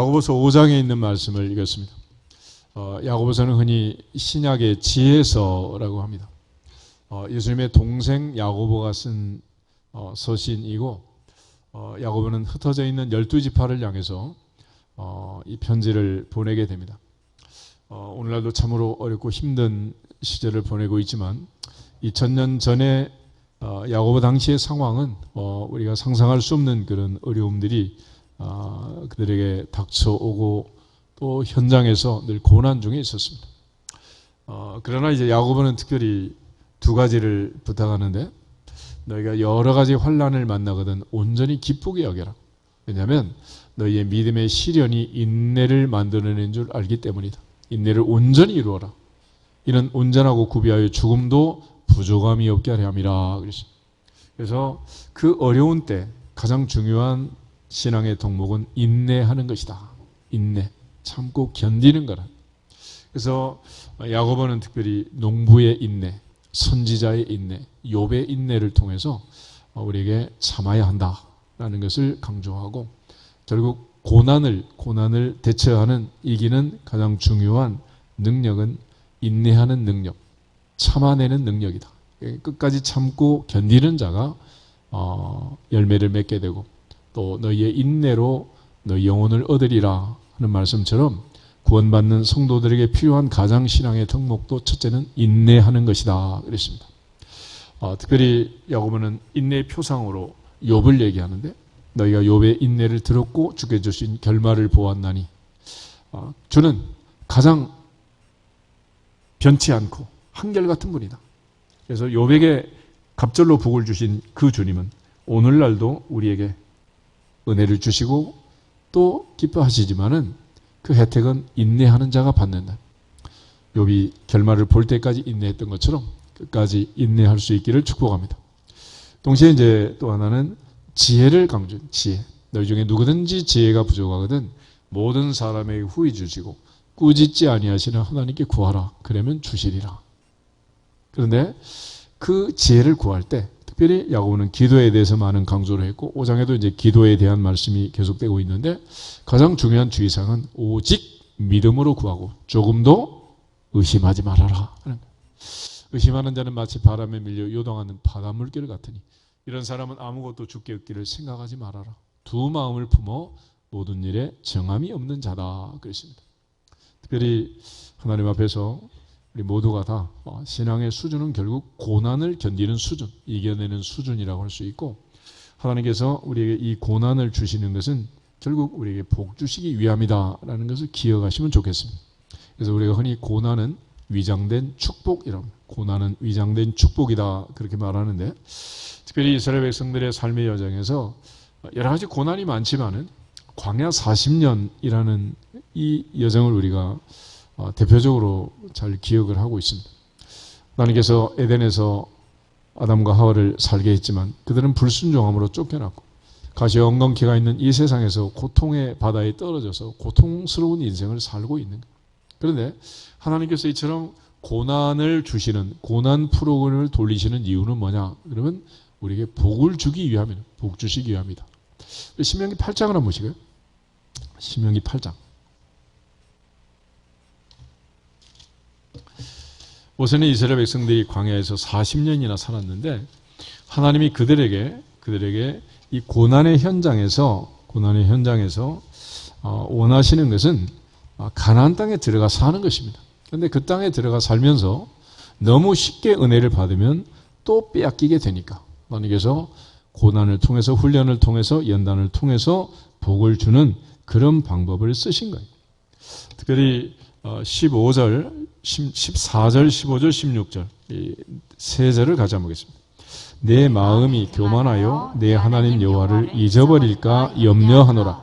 야고보서 5장에 있는 말씀을 읽었습니다. 야고보서는 흔히 신약의 지혜서라고 합니다. 예수님의 동생 야고보가 쓴 서신이고, 야고보는 흩어져 있는 12지파를 향해서 이 편지를 보내게 됩니다. 오늘날도 참으로 어렵고 힘든 시절을 보내고 있지만 2000년 전에 야고보 당시의 상황은 우리가 상상할 수 없는 그런 어려움들이 그들에게 닥쳐오고 또 현장에서 늘 고난 중에 있었습니다. 그러나 이제 야고보는 특별히 두 가지를 부탁하는데, 너희가 여러 가지 환난을 만나거든 온전히 기쁘게 여겨라. 왜냐하면 너희의 믿음의 시련이 인내를 만들어낸 줄 알기 때문이다. 인내를 온전히 이루어라. 이는 온전하고 구비하여 죽음도 부족함이 없게 하려 함이라 그랬습니다. 그래서 그 어려운 때 가장 중요한 신앙의 덕목은 인내하는 것이다. 인내, 참고 견디는 거라. 그래서 야고보는 특별히 농부의 인내, 선지자의 인내, 욥의 인내를 통해서 우리에게 참아야 한다라는 것을 강조하고, 결국 고난을 대처하는 이기는 가장 중요한 능력은 인내하는 능력, 참아내는 능력이다. 끝까지 참고 견디는 자가 열매를 맺게 되고, 또 너희의 인내로 너희 영혼을 얻으리라 하는 말씀처럼 구원받는 성도들에게 필요한 가장 신앙의 덕목도 첫째는 인내하는 것이다 그랬습니다. 특별히 야고보는 인내의 표상으로 욥을 얘기하는데, 너희가 욥의 인내를 들었고 주께 주신 결말을 보았나니, 주는 가장 변치 않고 한결같은 분이다. 그래서 욥에게 갑절로 복을 주신 그 주님은 오늘날도 우리에게 은혜를 주시고 또 기뻐하시지만은 그 혜택은 인내하는 자가 받는다. 욥이 결말을 볼 때까지 인내했던 것처럼 끝까지 인내할 수 있기를 축복합니다. 동시에 이제 또 하나는 지혜를 강조해. 지혜. 너희 중에 누구든지 지혜가 부족하거든 모든 사람에게 후히 주시고 꾸짖지 아니하시는 하나님께 구하라. 그러면 주시리라. 그런데 그 지혜를 구할 때 특별히 야고보는 기도에 대해서 많은 강조를 했고, 5장에도 이제 기도에 대한 말씀이 계속되고 있는데, 가장 중요한 주의사항은 오직 믿음으로 구하고 조금도 의심하지 말아라. 의심하는 자는 마치 바람에 밀려 요동하는 바닷물결 같으니 이런 사람은 아무것도 주께 얻기를 생각하지 말아라. 두 마음을 품어 모든 일에 정함이 없는 자다 그랬습니다. 특별히 하나님 앞에서 우리 모두가 다 신앙의 수준은 결국 고난을 견디는 수준, 이겨내는 수준이라고 할 수 있고, 하나님께서 우리에게 이 고난을 주시는 것은 결국 우리에게 복 주시기 위함이다라는 것을 기억하시면 좋겠습니다. 그래서 우리가 흔히 고난은 위장된 축복이라고 합니다. 고난은 위장된 축복이다 그렇게 말하는데, 특별히 이스라엘 백성들의 삶의 여정에서 여러 가지 고난이 많지만은 광야 40년이라는 이 여정을 우리가 대표적으로 잘 기억을 하고 있습니다. 하나님께서 에덴에서 아담과 하와를 살게 했지만 그들은 불순종함으로 쫓겨났고, 가시 엉겅퀴가 있는 이 세상에서 고통의 바다에 떨어져서 고통스러운 인생을 살고 있는 거예요. 그런데 하나님께서 이처럼 고난을 주시는, 고난 프로그램을 돌리시는 이유는 뭐냐? 그러면 우리에게 복을 주기 위함이다. 복 주시기 위함이다. 신명기 8장을 한번 보시고요. 신명기 8장. 우선은 이스라엘 백성들이 광야에서 40년이나 살았는데, 하나님이 그들에게 이 고난의 현장에서 원하시는 것은 가나안 땅에 들어가 사는 것입니다. 그런데 그 땅에 들어가 살면서 너무 쉽게 은혜를 받으면 또 빼앗기게 되니까 하나님께서 고난을 통해서, 훈련을 통해서, 연단을 통해서 복을 주는 그런 방법을 쓰신 거예요. 특별히 14절, 15절, 16절 이 세 절을 같이 한번 보겠습니다. 내 마음이 교만하여 내 하나님 여호와를 잊어버릴까 염려하노라.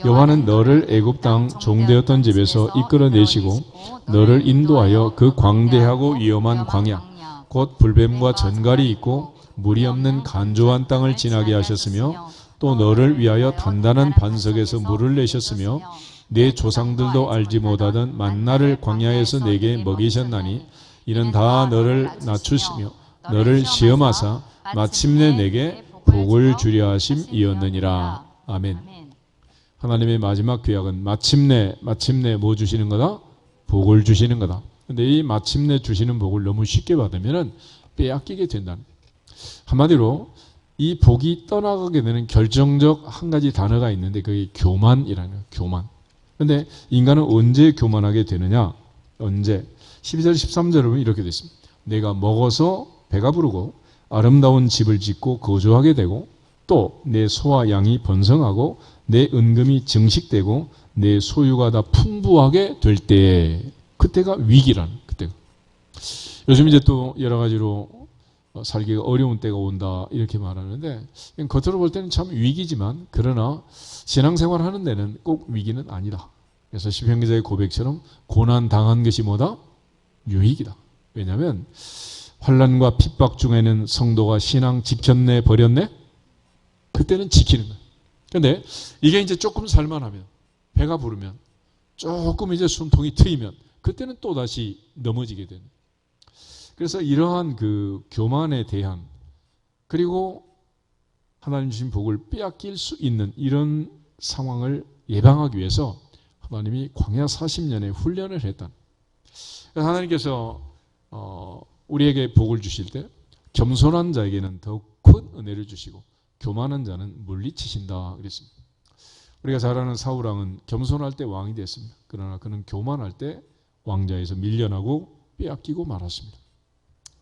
여호와는 너를 애굽 땅 종되었던 집에서 이끌어내시고 너를 인도하여 그 광대하고 위험한 광야 곧 불뱀과 전갈이 있고 물이 없는 간조한 땅을 지나게 하셨으며, 또 너를 위하여 단단한 반석에서 물을 내셨으며 내 조상들도 알지 못하던 만나를 광야에서 내게 먹이셨나니 이는 다 너를 낮추시며 너를 시험하사 마침내 내게 복을 주려 하심이었느니라. 아멘. 하나님의 마지막 규약은 마침내 뭐 주시는 거다? 복을 주시는 거다. 근데 이 마침내 주시는 복을 너무 쉽게 받으면 빼앗기게 된다는 거예요. 한마디로 이 복이 떠나가게 되는 결정적 한 가지 단어가 있는데 그게 교만이라는 거예요. 교만. 근데 인간은 언제 교만하게 되느냐? 언제? 12절 13절에 보면 이렇게 되어 있습니다. 내가 먹어서 배가 부르고 아름다운 집을 짓고 거주하게 되고 또 내 소와 양이 번성하고 내 은금이 증식되고 내 소유가 다 풍부하게 될 때에 그때가 위기라는 그때가. 요즘 이제 또 여러 가지로 살기가 어려운 때가 온다 이렇게 말하는데 겉으로 볼 때는 참 위기지만 그러나 신앙생활 하는 데는 꼭 위기는 아니다. 그래서 시편 기자의 고백처럼 고난 당한 것이 뭐다? 유익이다. 왜냐하면 환난과 핍박 중에는 성도가 신앙 지켰네 버렸네? 그때는 지키는 거예요. 그런데 이게 이제 조금 살만하면 배가 부르면 조금 이제 숨통이 트이면 그때는 또다시 넘어지게 되는. 그래서 이러한 그 교만에 대한 그리고 하나님 주신 복을 빼앗길 수 있는 이런 상황을 예방하기 위해서 하나님이 광야 40년의 훈련을 했다. 하나님께서 우리에게 복을 주실 때 겸손한 자에게는 더욱 큰 은혜를 주시고 교만한 자는 물리치신다 그랬습니다. 우리가 잘 아는 사울왕은 겸손할 때 왕이 됐습니다. 그러나 그는 교만할 때 왕자에서 밀려나고 빼앗기고 말았습니다.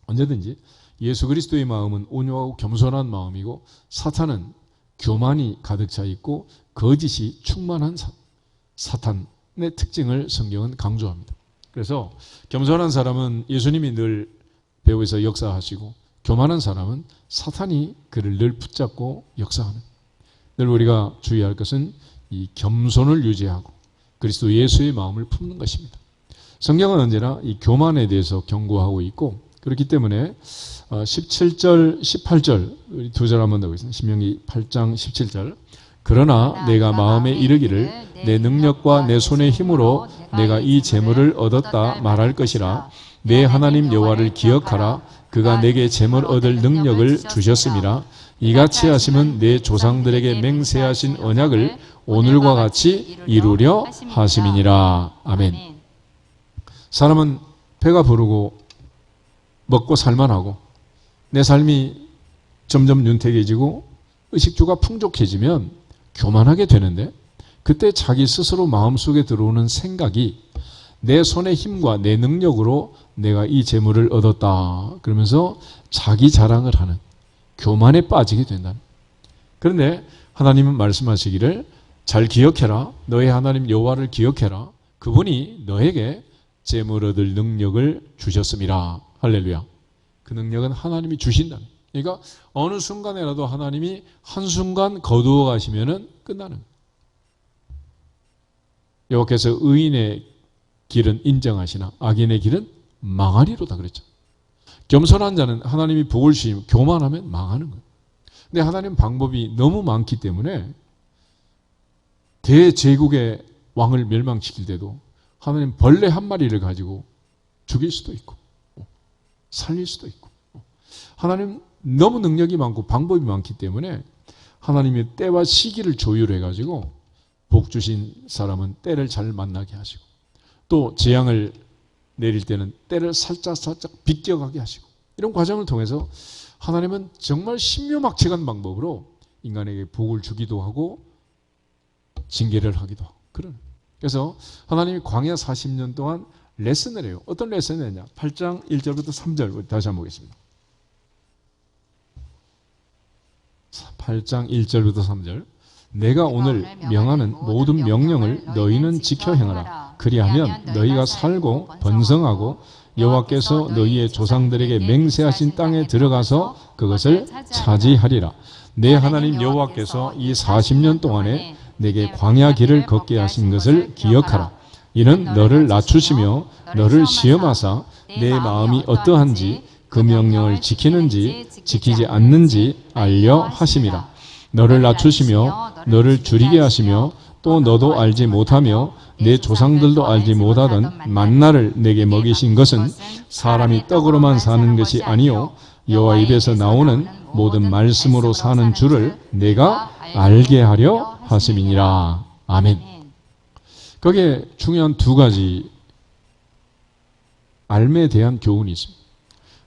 언제든지 예수 그리스도의 마음은 온유하고 겸손한 마음이고 사탄은 교만이 가득 차 있고 거짓이 충만한 사탄의 특징을 성경은 강조합니다. 그래서 겸손한 사람은 예수님이 늘 배후에서 역사하시고 교만한 사람은 사탄이 그를 늘 붙잡고 역사하는. 늘 우리가 주의할 것은 이 겸손을 유지하고 그리스도 예수의 마음을 품는 것입니다. 성경은 언제나 이 교만에 대해서 경고하고 있고 그렇기 때문에 17절, 18절 우리 두 절 한번 더 보겠습니다. 신명기 8장 17절 그러나 내가 마음에 이르기를 내 능력과 내 손의 힘으로 내가 이 재물을 얻었다 말할 것이라 내 하나님 여호와를 기억하라 그가 내게 재물 얻을 능력을 주셨음이라 이같이 하심은 내 조상들에게 맹세하신 언약을 오늘과 같이 이루려 하심이니라. 아멘. 사람은 배가 부르고 먹고 살만하고 내 삶이 점점 윤택해지고 의식주가 풍족해지면 교만하게 되는데 그때 자기 스스로 마음속에 들어오는 생각이 내 손의 힘과 내 능력으로 내가 이 재물을 얻었다 그러면서 자기 자랑을 하는 교만에 빠지게 된다. 그런데 하나님은 말씀하시기를 잘 기억해라. 너의 하나님 여호와를 기억해라. 그분이 너에게 재물 얻을 능력을 주셨음이라. 할렐루야. 그 능력은 하나님이 주신다. 그러니까 어느 순간에라도 하나님이 한순간 거두어 가시면은 끝나는 거예요. 여호와께서 의인의 길은 인정하시나 악인의 길은 망하리로다 그랬죠. 겸손한 자는 하나님이 복을 주시면 교만하면 망하는 거예요. 근데 하나님 방법이 너무 많기 때문에 대제국의 왕을 멸망시킬 때도 하나님 벌레 한 마리를 가지고 죽일 수도 있고 살릴 수도 있고 하나님 너무 능력이 많고 방법이 많기 때문에 하나님의 때와 시기를 조율해 가지고 복 주신 사람은 때를 잘 만나게 하시고 또 재앙을 내릴 때는 때를 살짝 비껴가게 하시고 이런 과정을 통해서 하나님은 정말 신묘막측한 방법으로 인간에게 복을 주기도 하고 징계를 하기도 하고 그런. 그래서 하나님이 광야 40년 동안 레슨을 해요. 어떤 레슨을 했냐? 8장 1절부터 3절 다시 한번 보겠습니다. 8장 1절부터 3절 내가 오늘 명하는 모든 명령을 너희는 지켜 행하라. 그리하면 너희가 살고 번성하고 여호와께서 너희의 조상들에게 맹세하신 땅에 들어가서 그것을 차지하리라. 내 하나님 여호와께서 이 40년 동안에 내게 광야 길을 걷게 하신 것을 기억하라. 이는 너를 낮추시며 너를 시험하사 내 마음이 어떠한지 그 명령을 지키는지 지키지 않는지 알려 하심이라. 너를 낮추시며 너를 줄이게 하시며 또 너도 알지 못하며 내 조상들도 알지 못하던 만나를 내게 먹이신 것은 사람이 떡으로만 사는 것이 아니요 여호와 입에서 나오는 모든 말씀으로 사는 줄을 내가 알게 하려 하심이니라. 아멘. 거기에 중요한 두 가지 삶에 대한 교훈이 있습니다.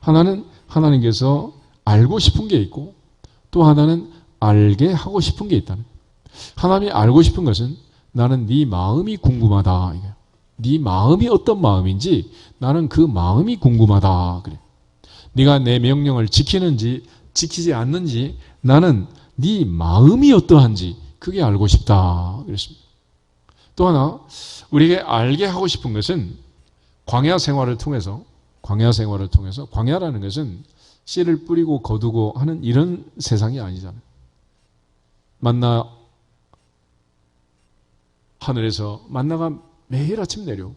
하나는 하나님께서 알고 싶은 게 있고, 또 하나는 알게 하고 싶은 게 있다는 거예요. 하나님이 알고 싶은 것은 나는 네 마음이 궁금하다. 네 마음이 어떤 마음인지 나는 그 마음이 궁금하다. 그래. 네가 내 명령을 지키는지 지키지 않는지 나는 네 마음이 어떠한지 그게 알고 싶다. 그랬습니다. 또 하나 우리에게 알게 하고 싶은 것은 광야 생활을 통해서 광야라는 것은 씨를 뿌리고 거두고 하는 이런 세상이 아니잖아요. 만나 하늘에서 만나가 매일 아침 내려오고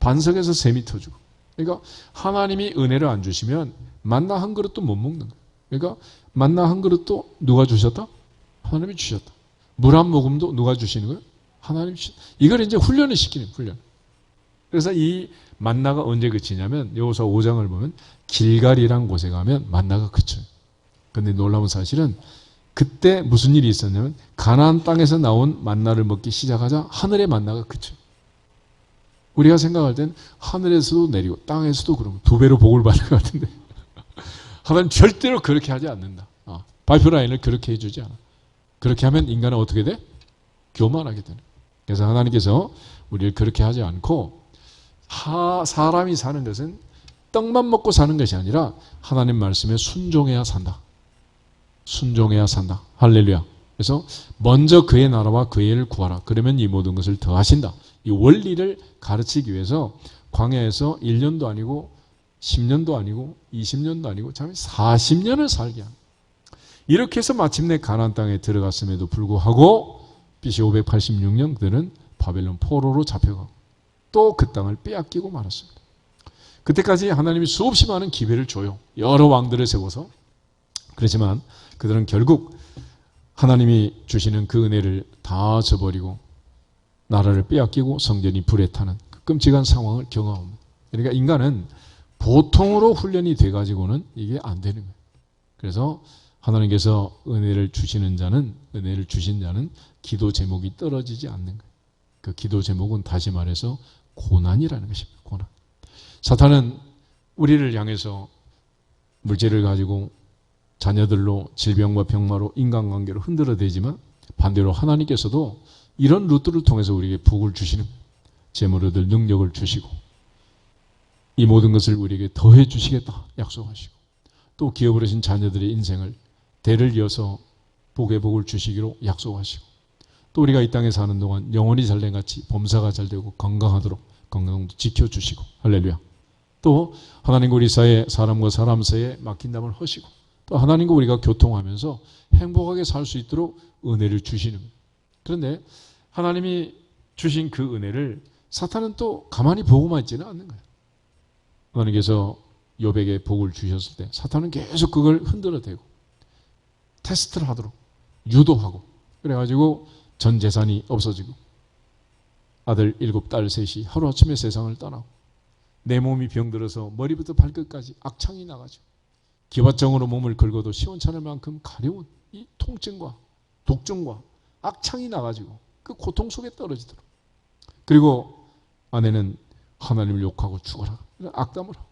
반석에서 샘이 터지고, 그러니까 하나님이 은혜를 안 주시면 만나 한 그릇도 못 먹는 거예요. 그러니까 만나 한 그릇도 누가 주셨다? 하나님이 주셨다. 물 한 모금도 누가 주시는 거예요? 하나님이 주셨다. 이걸 이제 훈련을 시키는 훈련. 그래서 이 만나가 언제 그치냐면 여호수아 5장을 보면 길갈이란 곳에 가면 만나가 그쳐요. 그런데 놀라운 사실은 그때 무슨 일이 있었냐면 가나안 땅에서 나온 만나를 먹기 시작하자 하늘의 만나가 그쳐요. 우리가 생각할 땐 하늘에서도 내리고 땅에서도 그러면 두 배로 복을 받는 것 같은데 하나님 절대로 그렇게 하지 않는다. 파이프라인을 그렇게 해주지 않아. 그렇게 하면 인간은 어떻게 돼? 교만하게 되는. 그래서 하나님께서 우리를 그렇게 하지 않고 사람이 사는 것은 떡만 먹고 사는 것이 아니라 하나님 말씀에 순종해야 산다. 순종해야 산다. 할렐루야. 그래서 먼저 그의 나라와 그의 일을 구하라. 그러면 이 모든 것을 더하신다. 이 원리를 가르치기 위해서 광야에서 1년도 아니고 10년도 아니고 20년도 아니고 참 40년을 살게 합니다. 이렇게 해서 마침내 가나안 땅에 들어갔음에도 불구하고 BC 586년 그들은 바벨론 포로로 잡혀가고 또 그 땅을 빼앗기고 말았습니다. 그때까지 하나님이 수없이 많은 기회를 줘요. 여러 왕들을 세워서. 그렇지만 그들은 결국 하나님이 주시는 그 은혜를 다 저버리고 나라를 빼앗기고 성전이 불에 타는 그 끔찍한 상황을 경험합니다. 그러니까 인간은 보통으로 훈련이 돼가지고는 이게 안 되는 거예요. 그래서 하나님께서 은혜를 주신 자는 기도 제목이 떨어지지 않는 거예요. 그 기도 제목은 다시 말해서 고난이라는 것입니다. 고난. 사탄은 우리를 향해서 물질을 가지고 자녀들로 질병과 병마로 인간관계로 흔들어대지만 반대로 하나님께서도 이런 루트를 통해서 우리에게 복을 주시는 재물을 얻을 능력을 주시고 이 모든 것을 우리에게 더해 주시겠다 약속하시고 또 기업을 하신 자녀들의 인생을 대를 이어서 복의 복을 주시기로 약속하시고 또 우리가 이 땅에 사는 동안 영혼이 잘된 같이 범사가 잘되고 건강하도록 건강도 지켜주시고 할렐루야. 또 하나님과 우리 사이에 사람과 사람 사이에 막힌 담을 허시고 또 하나님과 우리가 교통하면서 행복하게 살 수 있도록 은혜를 주시는 거예요. 그런데 하나님이 주신 그 은혜를 사탄은 또 가만히 보고만 있지는 않는 거예요. 하나님께서 욥에게 복을 주셨을 때 사탄은 계속 그걸 흔들어대고 테스트를 하도록 유도하고 그래가지고 전 재산이 없어지고 아들 7, 딸 3이 하루아침에 세상을 떠나고 내 몸이 병들어서 머리부터 발끝까지 악창이 나가지고 기왓장으로 몸을 긁어도 시원찮을 만큼 가려운 이 통증과 독증과 악창이 나가지고 그 고통 속에 떨어지도록 그리고 아내는 하나님을 욕하고 죽어라 악담을 하고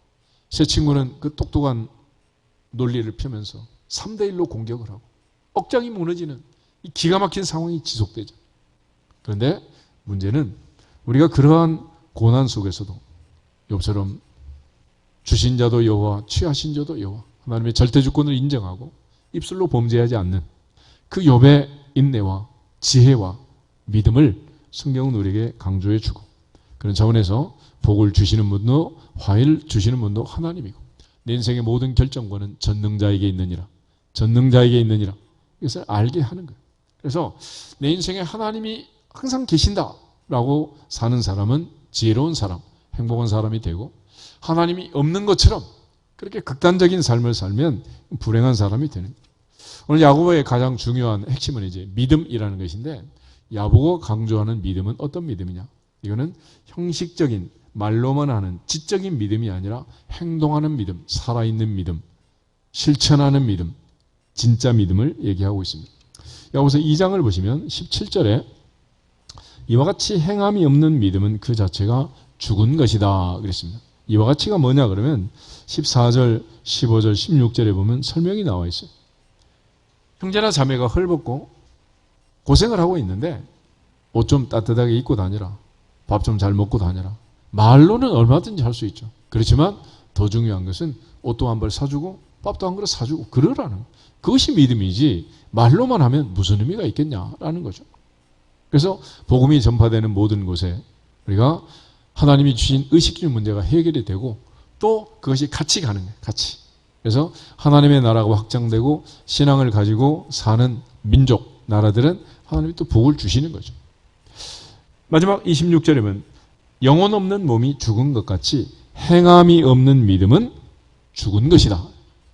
새 친구는 그 똑똑한 논리를 펴면서 3대1로 공격을 하고 억장이 무너지는 이 기가 막힌 상황이 지속되죠. 그런데 문제는 우리가 그러한 고난 속에서도 욥처럼 주신 자도 여호와 취하신 자도 여호와 하나님의 절대주권을 인정하고 입술로 범죄하지 않는 그 욥의 인내와 지혜와 믿음을 성경은 우리에게 강조해 주고 그런 차원에서 복을 주시는 분도 화해를 주시는 분도 하나님이고 내 인생의 모든 결정권은 전능자에게 있느니라. 전능자에게 있느니라. 이것을 알게 하는 거예요. 그래서 내 인생에 하나님이 항상 계신다라고 사는 사람은 지혜로운 사람, 행복한 사람이 되고 하나님이 없는 것처럼 그렇게 극단적인 삶을 살면 불행한 사람이 되는 거예요. 오늘 야고보의 가장 중요한 핵심은 이제 믿음이라는 것인데 야고보가 강조하는 믿음은 어떤 믿음이냐? 이거는 형식적인 말로만 하는 지적인 믿음이 아니라 행동하는 믿음, 살아있는 믿음, 실천하는 믿음, 진짜 믿음을 얘기하고 있습니다. 야고보서 2장을 보시면 17절에 이와 같이 행함이 없는 믿음은 그 자체가 죽은 것이다 그랬습니다. 이와 같이가 뭐냐 그러면 14절, 15절, 16절에 보면 설명이 나와 있어요. 형제나 자매가 헐벗고 고생을 하고 있는데 옷 좀 따뜻하게 입고 다니라. 밥 좀 잘 먹고 다니라. 말로는 얼마든지 할 수 있죠. 그렇지만 더 중요한 것은 옷도 한 벌 사주고 밥도 한 그릇 사주고 그러라는 그것이 믿음이지 말로만 하면 무슨 의미가 있겠냐라는 거죠. 그래서 복음이 전파되는 모든 곳에 우리가 하나님이 주신 의식주의 문제가 해결이 되고 또 그것이 같이 가는 거예요. 같이. 그래서 하나님의 나라가 확장되고 신앙을 가지고 사는 민족, 나라들은 하나님이 또 복을 주시는 거죠. 마지막 26절에 보면 영혼 없는 몸이 죽은 것 같이 행함이 없는 믿음은 죽은 것이다.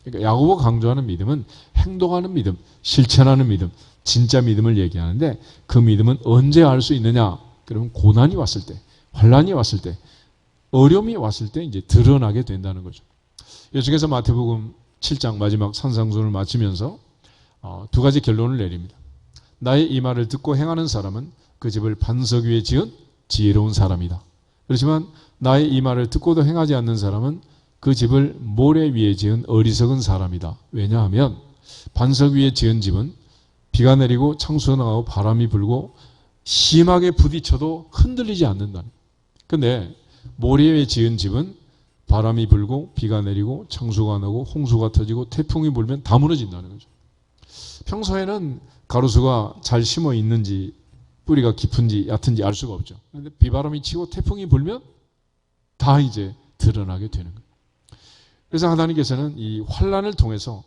그러니까 야고보가 강조하는 믿음은 행동하는 믿음, 실천하는 믿음, 진짜 믿음을 얘기하는데 그 믿음은 언제 알 수 있느냐? 그러면 고난이 왔을 때, 환난이 왔을 때, 어려움이 왔을 때 이제 드러나게 된다는 거죠. 이 중에서 마태복음 7장 마지막 산상순을 마치면서 두 가지 결론을 내립니다. 나의 이 말을 듣고 행하는 사람은 그 집을 반석 위에 지은 지혜로운 사람이다. 그렇지만 나의 이 말을 듣고도 행하지 않는 사람은 그 집을 모래 위에 지은 어리석은 사람이다. 왜냐하면 반석 위에 지은 집은 비가 내리고 창수가 나고 바람이 불고 심하게 부딪혀도 흔들리지 않는다. 근데 모래 위에 지은 집은 바람이 불고 비가 내리고 창수가 나고 홍수가 터지고 태풍이 불면 다 무너진다는 거죠. 평소에는 가로수가 잘 심어 있는지 뿌리가 깊은지 얕은지 알 수가 없죠. 그런데 비바람이 치고 태풍이 불면 다 이제 드러나게 되는 거예요. 그래서 하나님께서는 이 환난을 통해서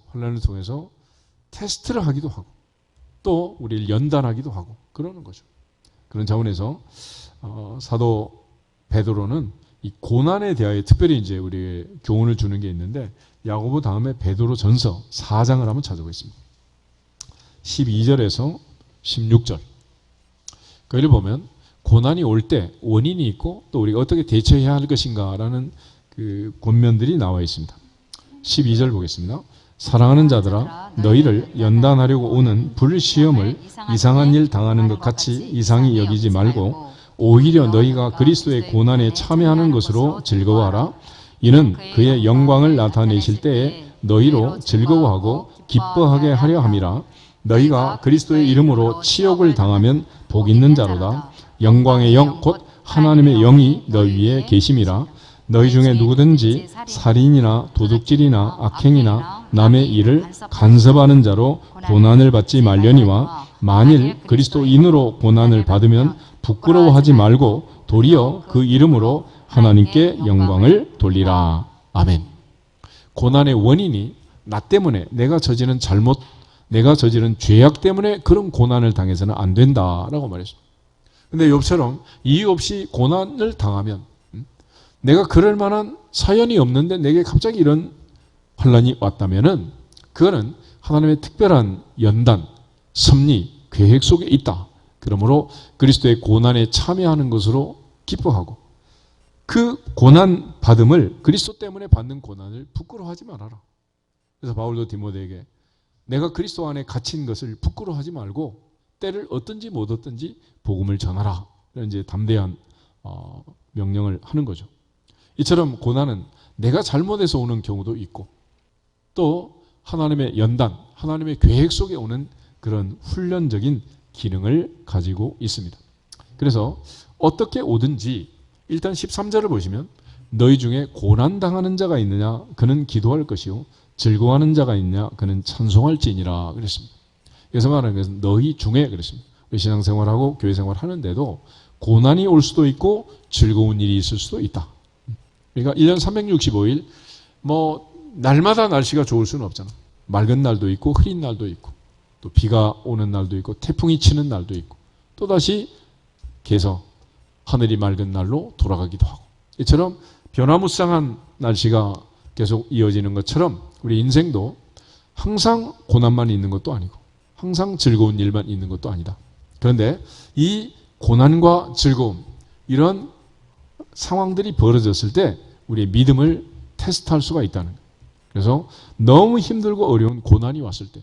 테스트를 하기도 하고 또 우리를 연단하기도 하고 그러는 거죠. 그런 차원에서 사도 베드로는 이 고난에 대하여 특별히 이제 우리에게 교훈을 주는 게 있는데 야고보 다음에 베드로 전서 4장을 한번 찾아보겠습니다. 12절에서 16절. 거기를 보면 고난이 올 때 원인이 있고 또 우리가 어떻게 대처해야 할 것인가라는 그 권면들이 나와 있습니다. 12절 보겠습니다. 사랑하는 자들아 너희를 연단하려고 오는 불시험을 이상한 일 당하는 것 같이 이상히 여기지 말고 오히려 너희가 그리스도의 고난에 참여하는 것으로 즐거워하라. 이는 그의 영광을 나타내실 때에 너희로 즐거워하고 기뻐하게 하려 함이라. 너희가 그리스도의 이름으로 치욕을 당하면 복 있는 자로다. 영광의 영 곧 하나님의 영이 너희 위에 계심이라. 너희 중에 누구든지 살인이나 도둑질이나 악행이나 남의 일을 간섭하는 자로 고난을 받지 말려니와 만일 그리스도인으로 고난을 받으면 부끄러워하지 말고 도리어 그 이름으로 하나님께 영광을 돌리라. 아멘. 고난의 원인이 나 때문에 내가 저지른 잘못, 내가 저지른 죄악 때문에 그런 고난을 당해서는 안 된다라고 말했습니다. 근데 욥처럼 이유 없이 고난을 당하면 내가 그럴 만한 사연이 없는데 내게 갑자기 이런 환난이 왔다면은 그거는 하나님의 특별한 연단, 섭리, 계획 속에 있다. 그러므로 그리스도의 고난에 참여하는 것으로 기뻐하고 그 고난 받음을 그리스도 때문에 받는 고난을 부끄러워하지 말아라. 그래서 바울도 디모데에게 내가 그리스도 안에 갇힌 것을 부끄러워하지 말고 때를 얻든지 못 얻든지 복음을 전하라. 이런 이제 담대한 명령을 하는 거죠. 이처럼 고난은 내가 잘못해서 오는 경우도 있고 또 하나님의 연단, 하나님의 계획 속에 오는 그런 훈련적인 기능을 가지고 있습니다. 그래서 어떻게 오든지 일단 13절을 보시면 너희 중에 고난당하는 자가 있느냐 그는 기도할 것이요 즐거워하는 자가 있느냐 그는 찬송할지니라 그랬습니다. 그래서 말하는 것은 너희 중에 그랬습니다. 신앙생활하고 교회생활 하는데도 고난이 올 수도 있고 즐거운 일이 있을 수도 있다. 그러니까 1년 365일 뭐 날마다 날씨가 좋을 수는 없잖아. 맑은 날도 있고 흐린 날도 있고 또 비가 오는 날도 있고 태풍이 치는 날도 있고 또다시 개서 하늘이 맑은 날로 돌아가기도 하고 이처럼 변화무쌍한 날씨가 계속 이어지는 것처럼 우리 인생도 항상 고난만 있는 것도 아니고 항상 즐거운 일만 있는 것도 아니다. 그런데 이 고난과 즐거움 이런 상황들이 벌어졌을 때 우리의 믿음을 테스트할 수가 있다는 거예요. 그래서 너무 힘들고 어려운 고난이 왔을 때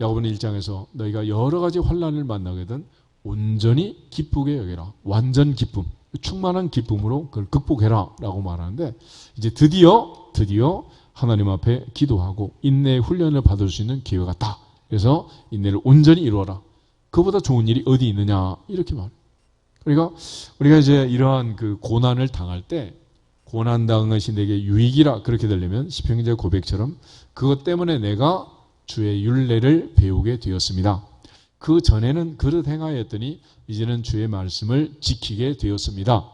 야고보는 1장에서 너희가 여러 가지 환난을 만나거든 온전히 기쁘게 여겨라. 완전 기쁨, 충만한 기쁨으로 그걸 극복해라 라고 말하는데, 이제 드디어 하나님 앞에 기도하고 인내의 훈련을 받을 수 있는 기회가 왔다. 그래서 인내를 온전히 이루어라. 그보다 좋은 일이 어디 있느냐, 이렇게 말해요. 그러니까 우리가 이제 이러한 그 고난을 당할 때, 고난 당한 것이 내게 유익이라 그렇게 되려면 시편기자의 고백처럼 그것 때문에 내가 주의 율례를 배우게 되었습니다. 그 전에는 그릇 행하였더니 이제는 주의 말씀을 지키게 되었습니다.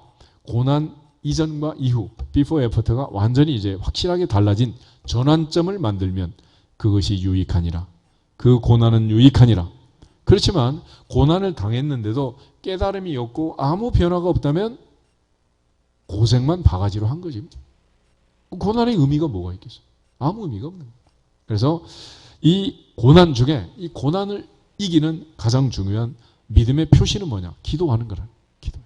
고난 이전과 이후, 비포 애프터가 완전히 이제 확실하게 달라진 전환점을 만들면 그것이 유익하니라. 그 고난은 유익하니라. 그렇지만 고난을 당했는데도 깨달음이 없고 아무 변화가 없다면 고생만 바가지로 한 거지. 고난의 의미가 뭐가 있겠어? 아무 의미가 없는 거예요. 그래서 이 고난 중에 이 고난을 이기는 가장 중요한 믿음의 표시는 뭐냐? 기도하는 거라. 기도.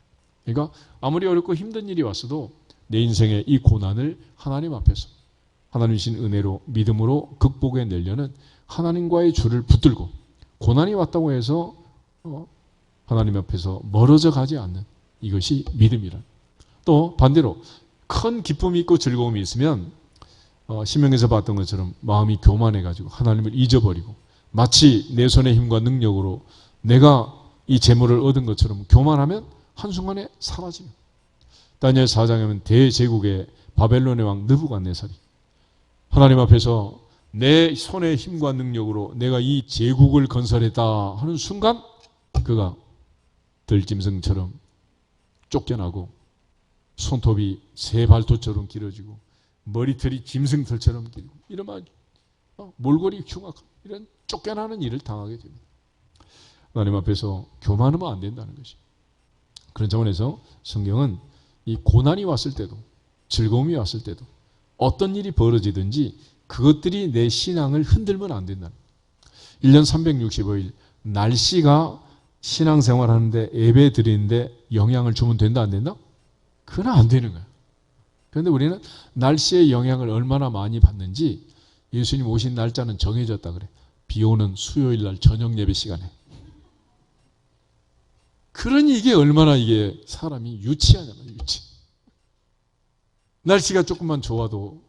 그러니까 아무리 어렵고 힘든 일이 왔어도 내 인생의 이 고난을 하나님 앞에서 하나님 신 은혜로 믿음으로 극복해 내려는 하나님과의 줄을 붙들고, 고난이 왔다고 해서 하나님 앞에서 멀어져 가지 않는 이것이 믿음이라. 또 반대로 큰 기쁨이 있고 즐거움이 있으면 신명에서 봤던 것처럼 마음이 교만해가지고 하나님을 잊어버리고 마치 내 손의 힘과 능력으로 내가 이 재물을 얻은 것처럼 교만하면 한순간에 사라져요. 다니엘 4장에 보면 대제국의 바벨론의 왕 느부갓네살이 하나님 앞에서 내 손의 힘과 능력으로 내가 이 제국을 건설했다 하는 순간 그가 들짐승처럼 쫓겨나고 손톱이 새 발톱처럼 길어지고 머리털이 짐승털처럼 길고 이러면 몰골이 흉악한 이런 쫓겨나는 일을 당하게 됩니다. 하나님 앞에서 교만하면 안 된다는 것이. 그런 차원에서 성경은 이 고난이 왔을 때도 즐거움이 왔을 때도 어떤 일이 벌어지든지 그것들이 내 신앙을 흔들면 안 된다는 거예요. 1년 365일 날씨가 신앙생활 하는데 예배 드리는데 영향을 주면 된다 안 된다? 그건 안 되는 거예요. 그런데 우리는 날씨의 영향을 얼마나 많이 받는지 예수님 오신 날짜는 정해졌다 그래. 비 오는 수요일 날 저녁 예배 시간에. 그러니 이게 얼마나 이게 사람이 유치하냐면 유치. 날씨가 조금만 좋아도,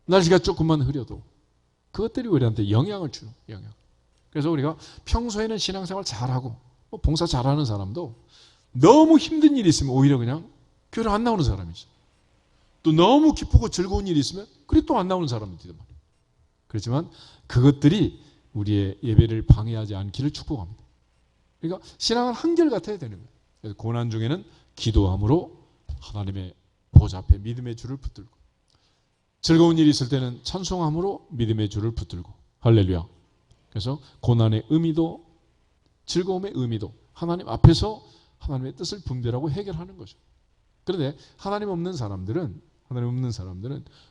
날씨가 조금만 흐려도 그것들이 우리한테 영향을 주는 영향. 그래서 우리가 평소에는 신앙생활 잘하고 봉사 잘하는 사람도 너무 힘든 일이 있으면 오히려 그냥 교회를 안 나오는 사람이 있어요. 또 너무 기쁘고 즐거운 일이 있으면 그래 또 안 나오는 사람이 있단 말이에요. 그렇지만 그것들이 우리의 예배를 방해하지 않기를 축복합니다. 그러니까 신앙은 한결같아야 되는 거예요. 그래서 고난 중에는 기도함으로 하나님의 보좌 앞에 믿음의 줄을 붙들고, 즐거운 일이 있을 때는 찬송함으로 믿음의 줄을 붙들고, 할렐루야. 그래서 고난의 의미도 즐거움의 의미도 하나님 앞에서 하나님의 뜻을 분별하고 해결하는 거죠. 그런데 하나님 없는 사람들은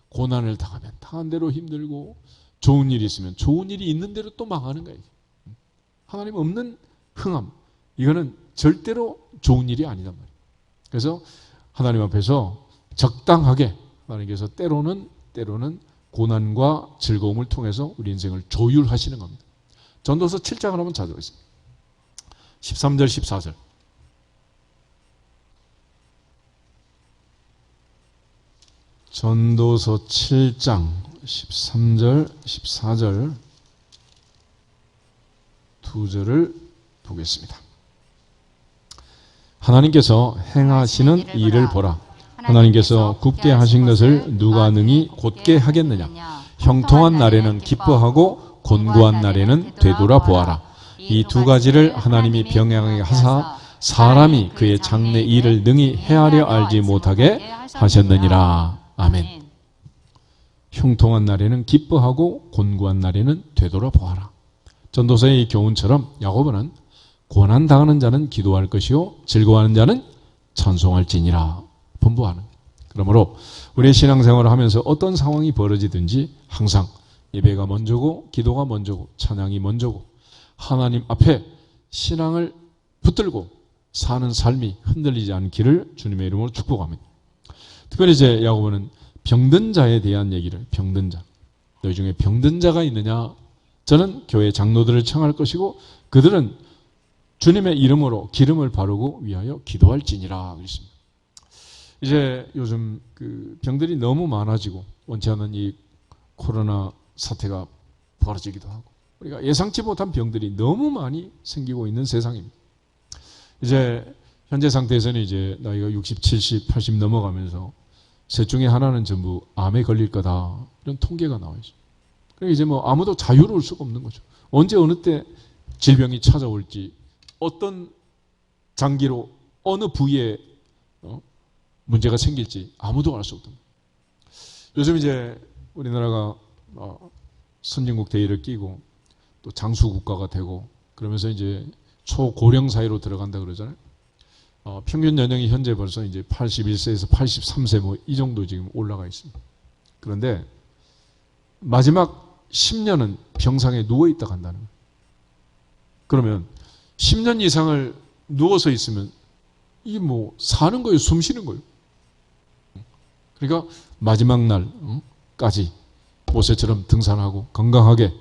고난을 당하면 당한 대로 힘들고 좋은 일이 있으면 좋은 일이 있는 대로 또 망하는 거예요. 하나님 없는 흥함, 이거는 절대로 좋은 일이 아니단 말이에요. 그래서 하나님 앞에서 적당하게 하나님께서 때로는 고난과 즐거움을 통해서 우리 인생을 조율하시는 겁니다. 전도서 7장을 한번 찾아보겠습니다. 13절 14절. 전도서 7장 13절 14절 두 절을 보겠습니다. 하나님께서 행하시는 일을 보라. 하나님께서 굳게 하신 것을 누가 능히 곧게 하겠느냐. 형통한 날에는 기뻐하고 곤고한 날에는 되돌아보아라. 이 두 가지를 하나님이 병행하게 하사 사람이 그의 장래 일을 능히 헤아려 알지 못하게 하셨느니라. 아멘. 형통한 날에는 기뻐하고 곤고한 날에는 되돌아보아라. 전도서의 이 교훈처럼 야고보는 고난당하는 자는 기도할 것이요 즐거워하는 자는 찬송할지니라 분부하는. 그러므로 우리의 신앙생활을 하면서 어떤 상황이 벌어지든지 항상 예배가 먼저고 기도가 먼저고 찬양이 먼저고 하나님 앞에 신앙을 붙들고 사는 삶이 흔들리지 않기를 주님의 이름으로 축복합니다. 특별히 이제 야고보는 병든 자에 대한 얘기를, 병든 자, 너희 중에 병든 자가 있느냐? 저는 교회 장로들을 청할 것이고 그들은 주님의 이름으로 기름을 바르고 위하여 기도할지니라 그랬습니다. 이제 요즘 그 병들이 너무 많아지고 원치 않는 이 코로나 사태가 벌어지기도 하고 우리가 예상치 못한 병들이 너무 많이 생기고 있는 세상입니다. 이제 현재 상태에서는 이제 나이가 60, 70, 80 넘어가면서 셋 중에 하나는 전부 암에 걸릴 거다 이런 통계가 나와 있어요. 그러니까 이제 뭐 아무도 자유로울 수가 없는 거죠. 언제 어느 때 질병이 찾아올지 어떤 장기로 어느 부위에 문제가 생길지 아무도 알 수 없다. 요즘 이제 우리나라가 선진국 대의를 끼고 또 장수국가가 되고 그러면서 이제 초고령 사회로 들어간다 그러잖아요. 평균 연령이 현재 벌써 이제 81세에서 83세 뭐 이 정도 지금 올라가 있습니다. 그런데 마지막 10년은 병상에 누워 있다 간다는 거예요. 그러면 10년 이상을 누워서 있으면 이게 뭐 사는 거예요, 숨 쉬는 거예요. 그러니까 마지막 날까지 모세처럼 등산하고 건강하게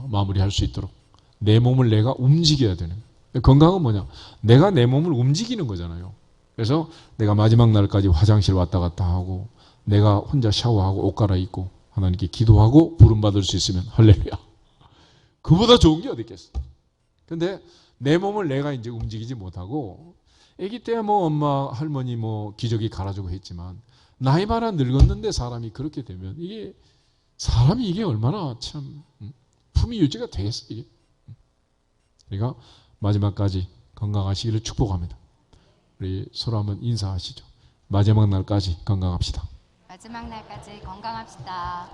마무리할 수 있도록 내 몸을 내가 움직여야 되는 거예요. 건강은 뭐냐? 내가 내 몸을 움직이는 거잖아요. 그래서 내가 마지막 날까지 화장실 왔다 갔다 하고 내가 혼자 샤워하고 옷 갈아입고 하나님께 기도하고 부름받을 수 있으면 할렐루야. 그보다 좋은 게 어디 있겠어. 근데 내 몸을 내가 이제 움직이지 못하고 아기 때 뭐 엄마 할머니 뭐 기저귀 갈아주고 했지만 나이 많아 늙었는데 사람이 그렇게 되면 이게 사람이 이게 얼마나 참 품위 유지가 되겠어 이게. 그러니까 마지막까지 건강하시기를 축복합니다. 우리 서로 한번 인사하시죠. 마지막 날까지 건강합시다. 마지막 날까지 건강합시다.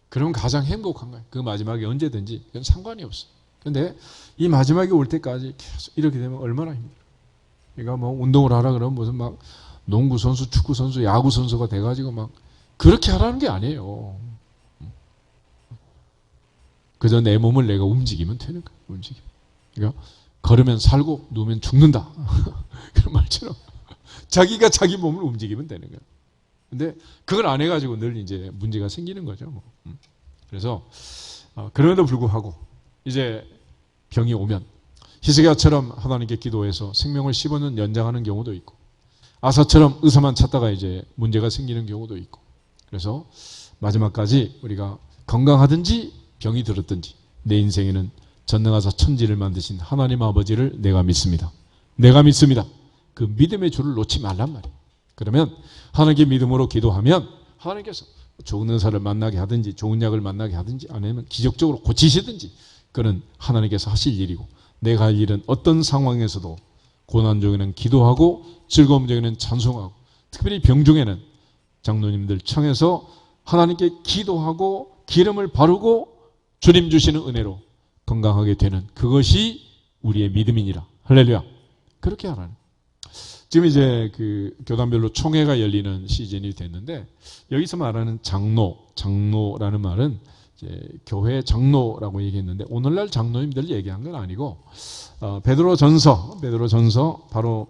그러면 가장 행복한 거예요. 그 마지막이 언제든지 그건 상관이 없어. 근데 이 마지막이 올 때까지 계속 이렇게 되면 얼마나 힘들어. 그러니까 뭐 운동을 하라 그러면 무슨 막 농구 선수, 축구 선수, 야구 선수가 돼가지고 막 그렇게 하라는 게 아니에요. 그저 내 몸을 내가 움직이면 되는 거예요. 움직이면. 그러니까 걸으면 살고 누우면 죽는다. 그런 말처럼 자기가 자기 몸을 움직이면 되는 거예요. 근데 그걸 안 해가지고 늘 이제 문제가 생기는 거죠. 뭐. 그래서 그럼에도 불구하고 이제 병이 오면 히스기야처럼 하나님께 기도해서 생명을 15년 연장하는 경우도 있고 아사처럼 의사만 찾다가 이제 문제가 생기는 경우도 있고 그래서 마지막까지 우리가 건강하든지 병이 들었든지 내 인생에는 전능하사 천지를 만드신 하나님 아버지를 내가 믿습니다. 내가 믿습니다. 그 믿음의 줄을 놓지 말란 말이에요. 그러면 하나님께 믿음으로 기도하면 하나님께서 좋은 의사를 만나게 하든지 좋은 약을 만나게 하든지 아니면 기적적으로 고치시든지 그는 하나님께서 하실 일이고 내가 할 일은 어떤 상황에서도 고난 중에는 기도하고 즐거움 중에는 찬송하고 특별히 병 중에는 장로님들 청해서 하나님께 기도하고 기름을 바르고 주님 주시는 은혜로 건강하게 되는 그것이 우리의 믿음이니라. 할렐루야. 그렇게 하라는. 지금 이제 그 교단별로 총회가 열리는 시즌이 됐는데 여기서 말하는 장로라는 말은 이제 교회 장로라고 얘기했는데 오늘날 장로님들 얘기한 건 아니고 베드로전서 바로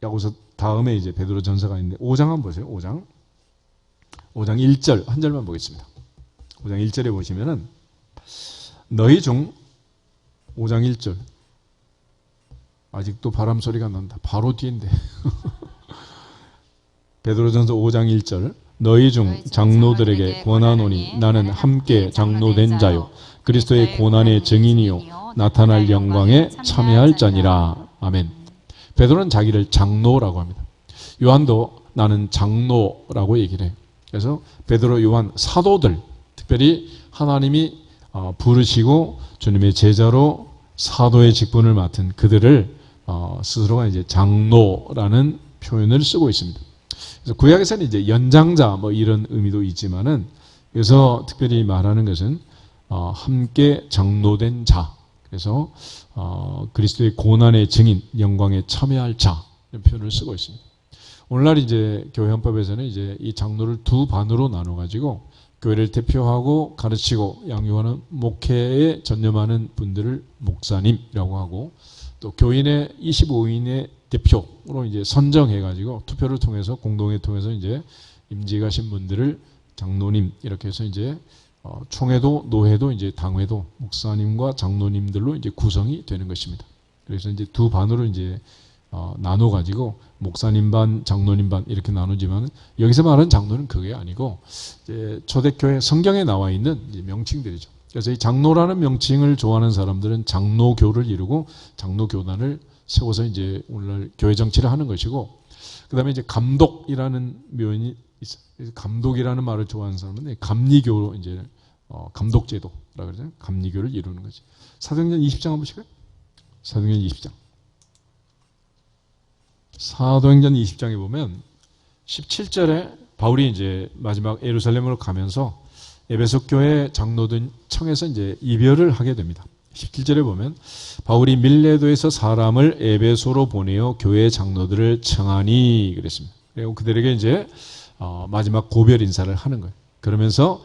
야고보서 다음에 이제 베드로전서가 있는데 5장 한번 보세요. 5장 1절 한 절만 보겠습니다. 5장 1절에 보시면은 너희 중 5장 1절 아직도 바람 소리가 난다. 바로 뒤인데 베드로전서 5장 1절 너희 중 장로들에게 권하노니 나는 함께 장로된 자요 그리스도의 고난의 증인이요 나타날 영광에 참여할 자니라. 아멘. 베드로는 자기를 장로라고 합니다. 요한도 나는 장로라고 얘기를 해요. 그래서 베드로, 요한 사도들 특별히 하나님이 부르시고 주님의 제자로 사도의 직분을 맡은 그들을 스스로가 이제 장로라는 표현을 쓰고 있습니다. 그래서 구약에서는 이제 연장자 뭐 이런 의미도 있지만은 여기서 특별히 말하는 것은 함께 장로된 자. 그래서 그리스도의 고난의 증인, 영광에 참여할 자 이런 표현을 쓰고 있습니다. 오늘날 이제 교회 헌법에서는 이제 이 장로를 두 반으로 나눠 가지고 교회를 대표하고 가르치고 양육하는 목회에 전념하는 분들을 목사님이라고 하고 또 교인의 25인의 대표로 이제 선정해 가지고 투표를 통해서 공동회 통해서 이제 임직하신 분들을 장로님 이렇게 해서 이제 총회도 노회도 이제 당회도 목사님과 장로님들로 이제 구성이 되는 것입니다. 그래서 이제 두 반으로 이제 나눠 가지고 목사님 반, 장로님 반 이렇게 나누지만 여기서 말하는 장로는 그게 아니고 이제 초대교회 성경에 나와 있는 이제 명칭들이죠. 그래서 이 장로라는 명칭을 좋아하는 사람들은 장로교를 이루고 장로교단을 세워서 이제 오늘날 교회 정치를 하는 것이고, 그다음에 이제 감독이라는 묘연이 있어. 감독이라는 말을 좋아하는 사람은 감리교로 이제 감독제도라 그러잖아요. 감리교를 이루는 거지. 사도행전 20장 한번 보실까요? 사도행전 20장. 사도행전 20장에 보면 17절에 바울이 이제 마지막 예루살렘으로 가면서 에베소 교회 장로들 청에서 이제 이별을 하게 됩니다. 17절에 보면 바울이 밀레도에서 사람을 에베소로 보내어 교회 장로들을 청하니 그랬습니다. 그리고 그들에게 이제 마지막 고별 인사를 하는 거예요. 그러면서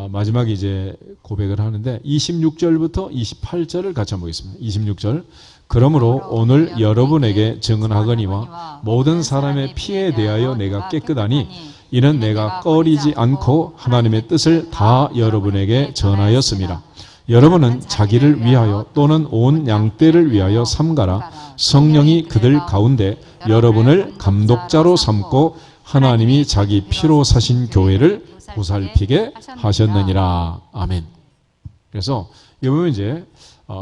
마지막 이제 고백을 하는데 26절부터 28절을 같이 한번 보겠습니다. 26절. 그러므로 오늘 여러분에게 증언하거니와 모든 사람의 피에 대하여 내가 깨끗하니 이는 내가 꺼리지 않고 하나님의 뜻을 다 여러분에게 전하였습니다. 여러분은 자기를 위하여 또는 온 양떼를 위하여 삼가라. 성령이 그들 가운데 여러분을 감독자로 삼고 하나님이 자기 피로 사신 교회를 보살피게 하셨느니라. 아멘. 그래서 여기 보면 이제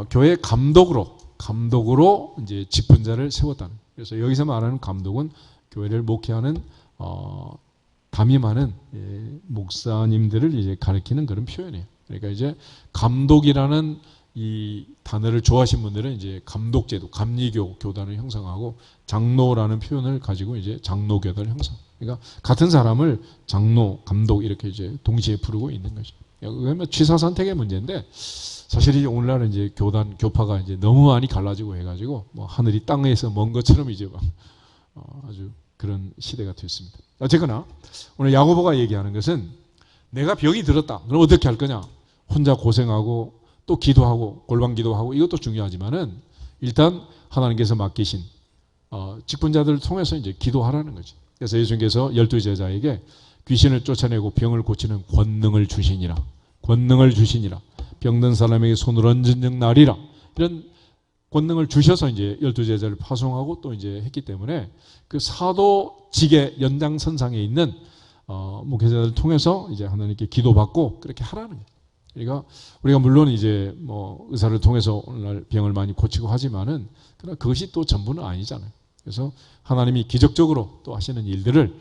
교회 감독으로 이제 직분자를 세웠다는. 그래서 여기서 말하는 감독은 교회를 목회하는 담임하는 목사님들을 이제 가리키는 그런 표현이에요. 그러니까 이제 감독이라는 이 단어를 좋아하신 분들은 이제 감독제도, 감리교 교단을 형성하고 장로라는 표현을 가지고 이제 장로교단을 형성. 그러니까 같은 사람을 장로, 감독 이렇게 이제 동시에 부르고 있는 거죠. 그러면 취사 선택의 문제인데 사실 이제 오늘날은 이제 교단, 교파가 이제 너무 많이 갈라지고 해가지고 뭐 하늘이 땅에서 먼 것처럼 이제 막 아주 그런 시대가 됐습니다. 어쨌거나 오늘 야고보가 얘기하는 것은 내가 병이 들었다. 그럼 어떻게 할 거냐? 혼자 고생하고 또 기도하고 골방 기도하고 이것도 중요하지만은 일단 하나님께서 맡기신 직분자들을 통해서 이제 기도하라는 거지. 그래서 예수님께서 12제자에게 귀신을 쫓아내고 병을 고치는 권능을 주시니라. 권능을 주시니라. 병든 사람에게 손을 얹은 즉 나리라. 이런 권능을 주셔서 이제 12제자를 파송하고 또 이제 했기 때문에 그 사도직의 연장선상에 있는 목회자들을 통해서 이제 하나님께 기도받고 그렇게 하라는 거예요. 그러니까 우리가 물론 이제 뭐 의사를 통해서 오늘날 병을 많이 고치고 하지만은 그러나 그것이 또 전부는 아니잖아요. 그래서 하나님이 기적적으로 또 하시는 일들을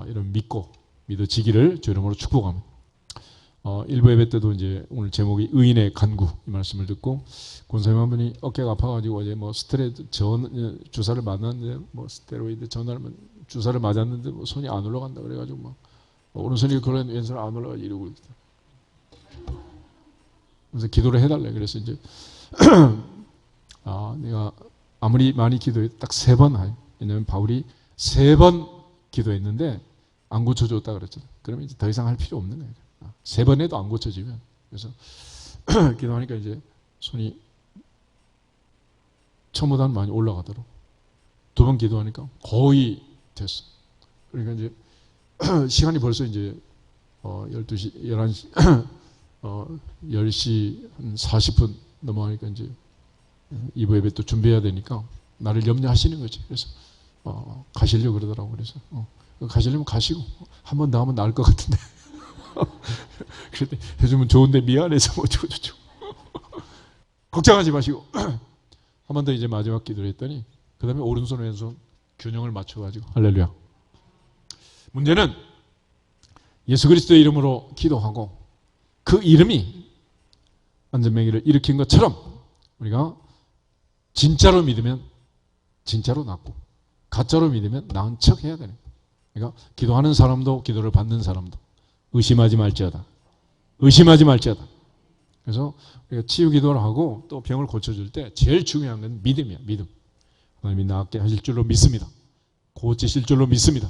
이런 믿고 믿어지기를 주 이름으로 축복합니다. 일부 예배 때도 이제 오늘 제목이 의인의 간구 이 말씀을 듣고 권사님 한 분이 어깨가 아파가지고 어제 뭐 주사를 맞았는데 뭐 스테로이드 주사를 맞았는데 뭐 손이 안 올라간다 그래가지고 막 오른손이 그런 왼손 안 올라가지고 이러고 있다. 그래서 기도를 해달래. 그래서 이제 내가 아무리 많이 기도해도 딱 3번 하요. 왜냐하면 바울이 3번 기도했는데 안 고쳐줬다 그랬잖아요. 그러면 이제 더 이상 할 필요 없는 거예요. 3번 해도 안 고쳐지면. 그래서 기도하니까 이제 손이 처음보다는 많이 올라가더라고. 2번 기도하니까 거의 됐어. 그러니까 이제 시간이 벌써 이제 12시, 11시, 10시 한 40분 넘어가니까 이제 2부 예배 또 준비해야 되니까 나를 염려하시는 거지. 그래서 가시려고 그러더라고. 그래서 가시려면 가시고 한 번 더 하면 나을 것 같은데. 그랬더니 해주면 좋은데 미안해서 어쩌고저쩌고. 걱정하지 마시고 한 번 더 이제 마지막 기도를 했더니 그 다음에 오른손 왼손 균형을 맞춰가지고 할렐루야. 문제는 예수 그리스도의 이름으로 기도하고 그 이름이 안전병기를 일으킨 것처럼 우리가 진짜로 믿으면 진짜로 낫고 가짜로 믿으면 나은 척 해야 되는 거예요. 그러니까 기도하는 사람도 기도를 받는 사람도 의심하지 말지어다. 의심하지 말지어다. 그래서 우리가 치유 기도를 하고 또 병을 고쳐줄 때 제일 중요한 건 믿음이야. 믿음. 하나님이 낫게 하실 줄로 믿습니다. 고치실 줄로 믿습니다.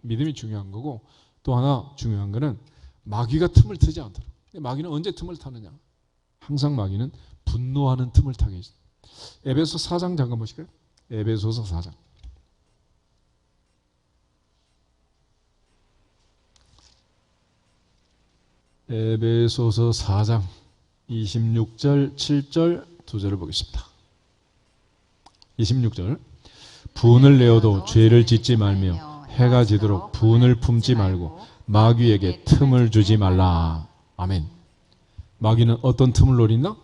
믿음이 중요한 거고 또 하나 중요한 거는 마귀가 틈을 트지 않도록. 마귀는 언제 틈을 타느냐? 항상 마귀는 분노하는 틈을 타게 있어요. 에베소 4장 잠깐 보실까요? 에베소서 4장. 에베소서 4장 26절 7절 두 절을 보겠습니다. 26절 분을 내어도 죄를 짓지 말며 해가 지도록 분을 품지 말고 마귀에게 틈을 주지 말라. 아멘. 마귀는 어떤 틈을 노린다?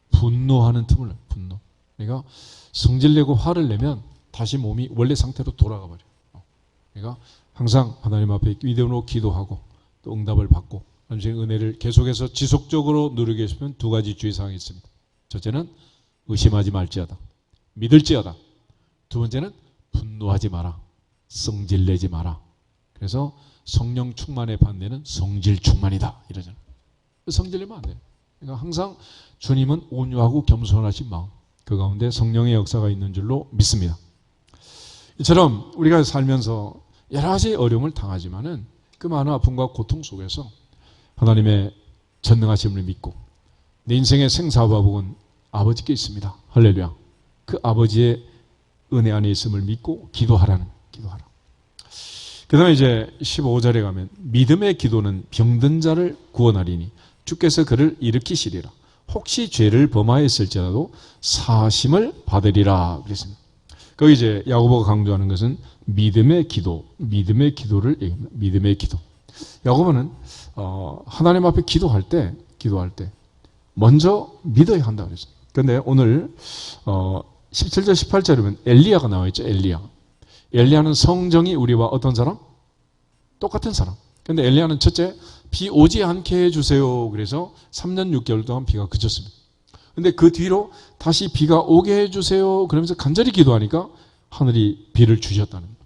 분노하는 틈을 노려. 분노. 그러니까 성질내고 화를 내면 다시 몸이 원래 상태로 돌아가 버려요. 그러니까 항상 하나님 앞에 믿음으로 기도하고 또 응답을 받고 하나님의 은혜를 계속해서 지속적으로 누리게 하시면 두 가지 주의사항이 있습니다. 첫째는 의심하지 말지어다. 믿을지어다. 두 번째는 분노하지 마라. 성질내지 마라. 그래서 성령 충만의 반대는 성질 충만이다. 이러잖아요. 성질내면 안 돼요. 그러니까 항상 주님은 온유하고 겸손하신 마음, 그 가운데 성령의 역사가 있는 줄로 믿습니다. 이처럼 우리가 살면서 여러 가지 어려움을 당하지만은 그 많은 아픔과 고통 속에서 하나님의 전능하심을 믿고 내 인생의 생사화복은 아버지께 있습니다. 할렐루야. 그 아버지의 은혜 안에 있음을 믿고 기도하라. 그 다음에 이제 15절에 가면 믿음의 기도는 병든 자를 구원하리니 주께서 그를 일으키시리라. 혹시 죄를 범하였을지라도 사심을 받으리라 그랬습니다. 거기 이제 야고보가 강조하는 것은 믿음의 기도를 얘기합니다. 믿음의 기도. 야고보는 하나님 앞에 기도할 때 먼저 믿어야 한다 그랬어요. 그런데 오늘 17절 18절에 보면 엘리야가 나와 있죠. 엘리야는 성정이 우리와 어떤 사람? 똑같은 사람. 그런데 엘리야는 첫째 비 오지 않게 해주세요. 그래서 3년 6개월 동안 비가 그쳤습니다. 근데 그 뒤로 다시 비가 오게 해주세요. 그러면서 간절히 기도하니까 하늘이 비를 주셨다는 거예요.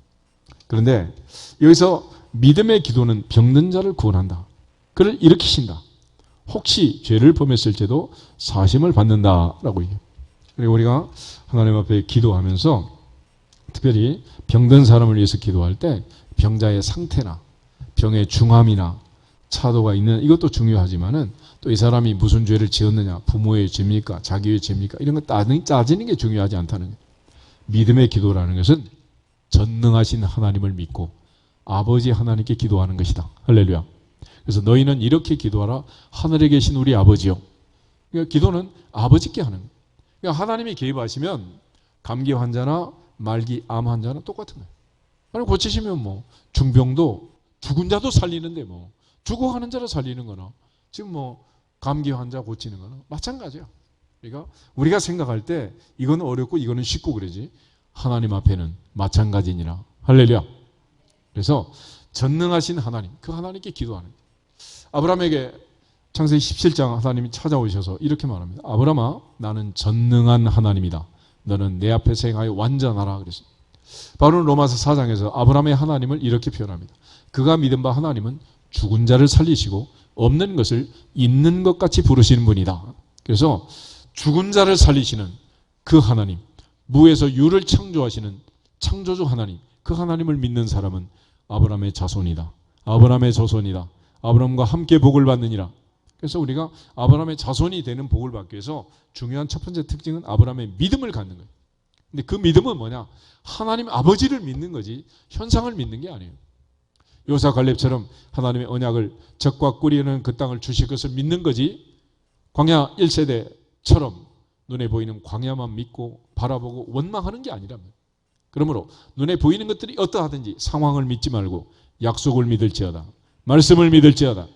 그런데 여기서 믿음의 기도는 병든 자를 구원한다. 그를 일으키신다. 혹시 죄를 범했을지도 사심을 받는다라고 얘기해요. 그리고 우리가 하나님 앞에 기도하면서 특별히 병든 사람을 위해서 기도할 때 병자의 상태나 병의 중함이나 차도가 있는 이것도 중요하지만은 또 이 사람이 무슨 죄를 지었느냐, 부모의 죄입니까, 자기의 죄입니까, 이런 거 따지는 게 중요하지 않다는 거예요. 믿음의 기도라는 것은 전능하신 하나님을 믿고 아버지 하나님께 기도하는 것이다. 할렐루야. 그래서 너희는 이렇게 기도하라. 하늘에 계신 우리 아버지요. 그러니까 기도는 아버지께 하는 거예요. 그러니까 하나님이 개입하시면 감기 환자나 말기 암 환자는 똑같은 거예요. 하나님 고치시면 뭐 중병도 죽은 자도 살리는데 뭐 죽어가는 자를 살리는 거나 지금 뭐 감기 환자 고치는 거나 마찬가지야. 그러니까 우리가 생각할 때 이거는 어렵고 이거는 쉽고 그러지 하나님 앞에는 마찬가지니라. 할렐루야. 그래서 전능하신 하나님, 그 하나님께 기도하는 거예요. 아브라함에게 창세기 17장 하나님이 찾아오셔서 이렇게 말합니다. 아브라함아, 나는 전능한 하나님이다. 너는 내 앞에서 행하여 완전하라 그랬어요. 바로 로마서 4장에서 아브라함의 하나님을 이렇게 표현합니다. 그가 믿은 바 하나님은 죽은 자를 살리시고 없는 것을 있는 것 같이 부르시는 분이다. 그래서 죽은 자를 살리시는 그 하나님, 무에서 유를 창조하시는 창조주 하나님, 그 하나님을 믿는 사람은 아브라함의 자손이다. 아브라함의 조손이다. 아브라함과 함께 복을 받느니라. 그래서 우리가 아브라함의 자손이 되는 복을 받기 위해서 중요한 첫 번째 특징은 아브라함의 믿음을 갖는 거예요. 근데 그 믿음은 뭐냐? 하나님 아버지를 믿는 거지 현상을 믿는 게 아니에요. 요사 갈렙처럼 하나님의 언약을 적과 꿀이는 그 땅을 주실 것을 믿는 거지 광야 1세대처럼 눈에 보이는 광야만 믿고 바라보고 원망하는 게 아니라면. 그러므로 눈에 보이는 것들이 어떠하든지 상황을 믿지 말고 약속을 믿을지어다. 말씀을 믿을지어다.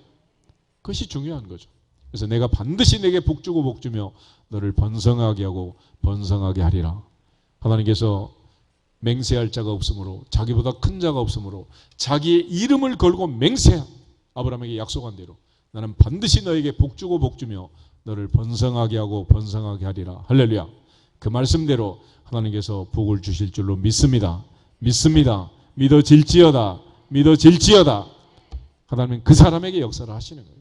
그것이 중요한 거죠. 그래서 내가 반드시 내게 복주고 복주며 너를 번성하게 하고 번성하게 하리라. 하나님께서 맹세할 자가 없으므로 자기보다 큰 자가 없으므로 자기의 이름을 걸고 맹세한 아브라함에게 약속한 대로 나는 반드시 너에게 복주고 복주며 너를 번성하게 하고 번성하게 하리라. 할렐루야. 그 말씀대로 하나님께서 복을 주실 줄로 믿습니다. 믿어질지어다. 하나님은 그 사람에게 역사를 하시는 거예요.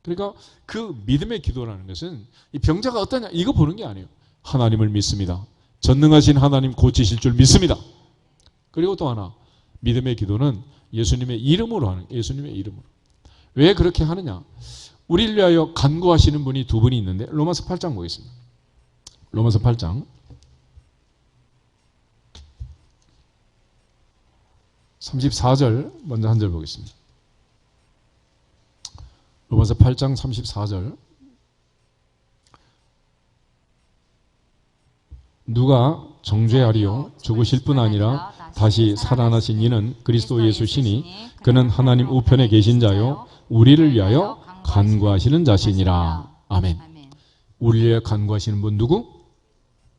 그러니까 그 믿음의 기도라는 것은 이 병자가 어떠냐 이거 보는 게 아니에요. 하나님을 믿습니다. 전능하신 하나님 고치실 줄 믿습니다. 그리고 또 하나 믿음의 기도는 예수님의 이름으로 하는 거예요. 예수님의 이름으로. 왜 그렇게 하느냐? 우리를 위하여 간구하시는 분이 두 분이 있는데 로마서 8장 보겠습니다. 로마서 8장 34절 먼저 한 절 보겠습니다. 로마서 8장 34절. 누가 정죄하리요? 죽으실 뿐 아니라 다시 살아나신 이는 그리스도 예수시니 그는 하나님 우편에 계신 자요 우리를 위하여 간구하시는 자시니라. 아멘. 우리를 위하여 간구하시는 분 누구?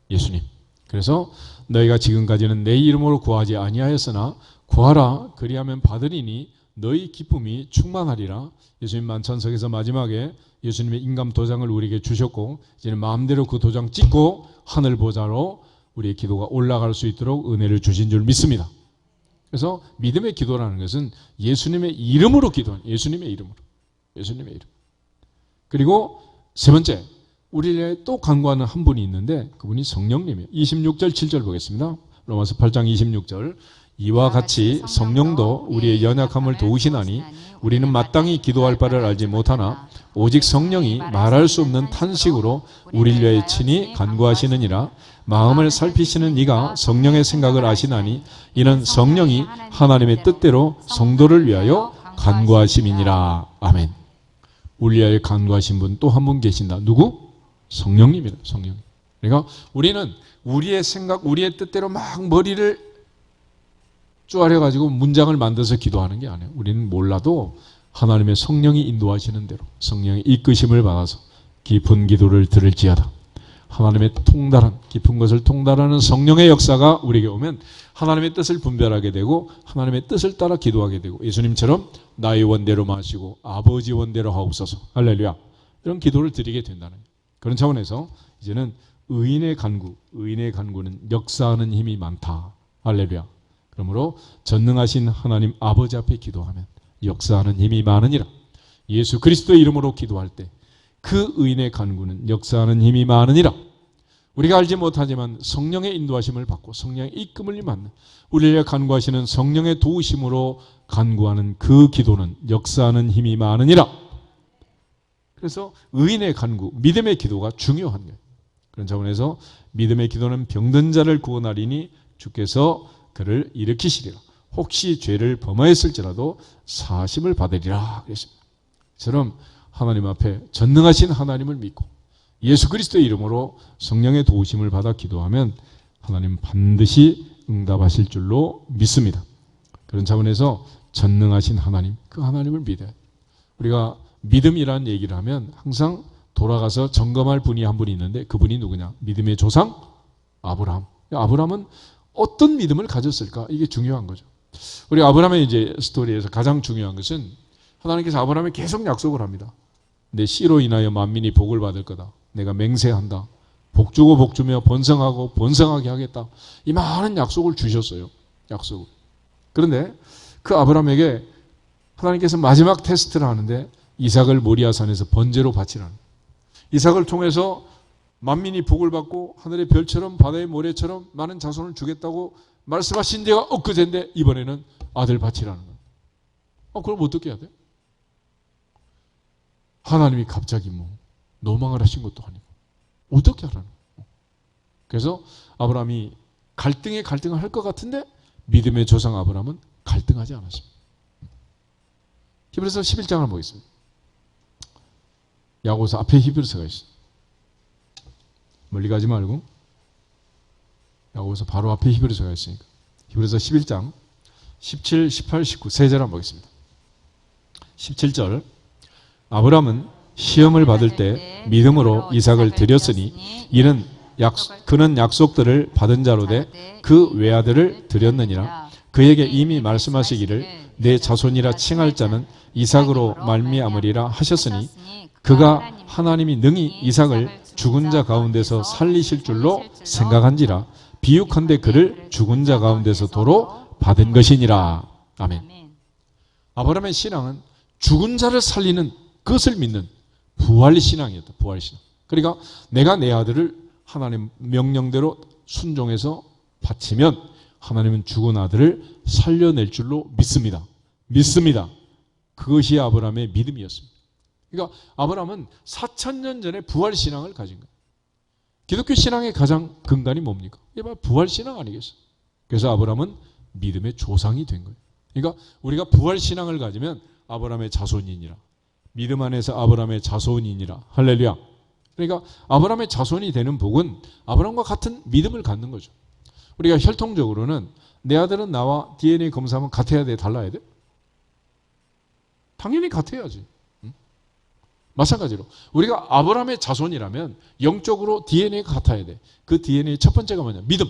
예수님. 그래서 너희가 지금까지는 내 이름으로 구하지 아니하였으나 구하라 그리하면 받으리니 너희 기쁨이 충만하리라. 예수님 만찬석에서 마지막에 예수님의 인감 도장을 우리에게 주셨고 이제는 마음대로 그 도장 찍고 하늘 보좌로 우리의 기도가 올라갈 수 있도록 은혜를 주신 줄 믿습니다. 그래서 믿음의 기도라는 것은 예수님의 이름으로 기도하는, 예수님의 이름으로, 예수님의 이름. 그리고 세 번째, 우리를 또 간구하는 한 분이 있는데 그분이 성령님이에요. 26절 7절 보겠습니다. 로마서 8장 26절. 이와 같이 성령도 우리의 연약함을 도우시나니 우리는 마땅히 기도할 바를 알지 못하나 오직 성령이 말할 수 없는 탄식으로 우리를 위하여 친히 간구하시느니라. 마음을 살피시는 이가 성령의 생각을 아시나니 이는 성령이 하나님의 뜻대로 성도를 위하여 간구하심이니라. 아멘. 우리를 위하여 간구하신 분 또 한 분 계신다. 누구? 성령님이다. 성령. 그러니까 우리는 우리의 생각, 우리의 뜻대로 막 머리를 쪼아려가지고 문장을 만들어서 기도하는 게 아니에요. 우리는 몰라도 하나님의 성령이 인도하시는 대로 성령의 이끄심을 받아서 깊은 기도를 들을지어다. 하나님의 통달한, 깊은 것을 통달하는 성령의 역사가 우리에게 오면 하나님의 뜻을 분별하게 되고 하나님의 뜻을 따라 기도하게 되고 예수님처럼 나의 원대로 마시고 아버지 원대로 하옵소서. 할렐루야. 이런 기도를 드리게 된다는 거예요. 그런 차원에서 이제는 의인의 간구는 역사하는 힘이 많다. 할렐루야. 그러므로 전능하신 하나님 아버지 앞에 기도하면 역사하는 힘이 많으니라. 예수 그리스도의 이름으로 기도할 때 그 의인의 간구는 역사하는 힘이 많으니라. 우리가 알지 못하지만 성령의 인도하심을 받고 성령의 이끌림을 받는 우리를 간구하시는 성령의 도우심으로 간구하는 그 기도는 역사하는 힘이 많으니라. 그래서 의인의 간구, 믿음의 기도가 중요한 거예요. 그런 차원에서 믿음의 기도는 병든 자를 구원하리니 주께서 그를 일으키시리라. 혹시 죄를 범하였을지라도 사심을 받으리라 그랬습니다. 저처럼 하나님 앞에 전능하신 하나님을 믿고 예수 그리스도의 이름으로 성령의 도우심을 받아 기도하면 하나님 반드시 응답하실 줄로 믿습니다. 그런 차원에서 전능하신 하나님, 그 하나님을 믿어요. 우리가 믿음이라는 얘기를 하면 항상 돌아가서 점검할 분이 한 분이 있는데 그분이 누구냐? 믿음의 조상 아브라함. 아브라함은 어떤 믿음을 가졌을까? 이게 중요한 거죠. 우리 아브라함의 이제 스토리에서 가장 중요한 것은 하나님께서 아브라함에 계속 약속을 합니다. 내 씨로 인하여 만민이 복을 받을 거다. 내가 맹세한다. 복 주고 복 주며 번성하고 번성하게 하겠다. 이 많은 약속을 주셨어요. 약속을. 그런데 그 아브라함에게 하나님께서 마지막 테스트를 하는데 이삭을 모리아산에서 번제로 바치라는. 이삭을 통해서 만민이 복을 받고 하늘의 별처럼 바다의 모래처럼 많은 자손을 주겠다고 말씀하신 데가 엊그제인데 이번에는 아들 바치라는 거예요. 그럼 어떻게 해야 돼? 하나님이 갑자기 노망을 하신 것도 아니고 어떻게 하라는 거예요? 그래서 아브라함이 갈등을 할 것 같은데 믿음의 조상 아브라함은 갈등하지 않았습니다. 히브리서 11장을 보겠습니다. 야고보서 앞에 히브리서가 있어요. 멀리 가지 말고 야고보서 바로 앞에 히브리서가 있으니까 히브리서 11장 17, 18, 19 세 절 한번 보겠습니다. 17절 아브라함은 시험을 받을 때 믿음으로 이삭을 드렸으니 그는 약속들을 받은 자로 돼 그 외아들을 드렸느니라. 그에게 이미 말씀하시기를 내 자손이라 칭할 자는 이삭으로 말미암으리라 하셨으니 그가 하나님이 능히 이삭을 죽은 자 가운데서 살리실 줄로 생각한지라 비유컨대 그를 죽은 자 가운데서 도로 받은 것이니라. 아멘. 아브라함의 신앙은 죽은 자를 살리는 그것을 믿는 부활신앙이었다. 부활신앙. 그러니까 내가 내 아들을 하나님 명령대로 순종해서 바치면 하나님은 죽은 아들을 살려낼 줄로 믿습니다. 믿습니다. 그것이 아브라함의 믿음이었습니다. 그러니까 아브라함은 4,000년 전에 부활신앙을 가진 거예요. 기독교 신앙의 가장 근간이 뭡니까? 이게 바로 부활신앙 아니겠어요? 그래서 아브라함은 믿음의 조상이 된 거예요. 그러니까 우리가 부활신앙을 가지면 아브라함의 자손이니라 믿음 안에서 아브라함의 자손이니라. 할렐루야. 그러니까 아브라함의 자손이 되는 복은 아브라함과 같은 믿음을 갖는 거죠. 우리가 혈통적으로는 내 아들은 나와 DNA 검사하면 같아야 돼, 달라야 돼? 당연히 같아야지. 응? 마찬가지로 우리가 아브라함의 자손이라면 영적으로 DNA가 같아야 돼. 그 DNA 첫 번째가 뭐냐? 믿음.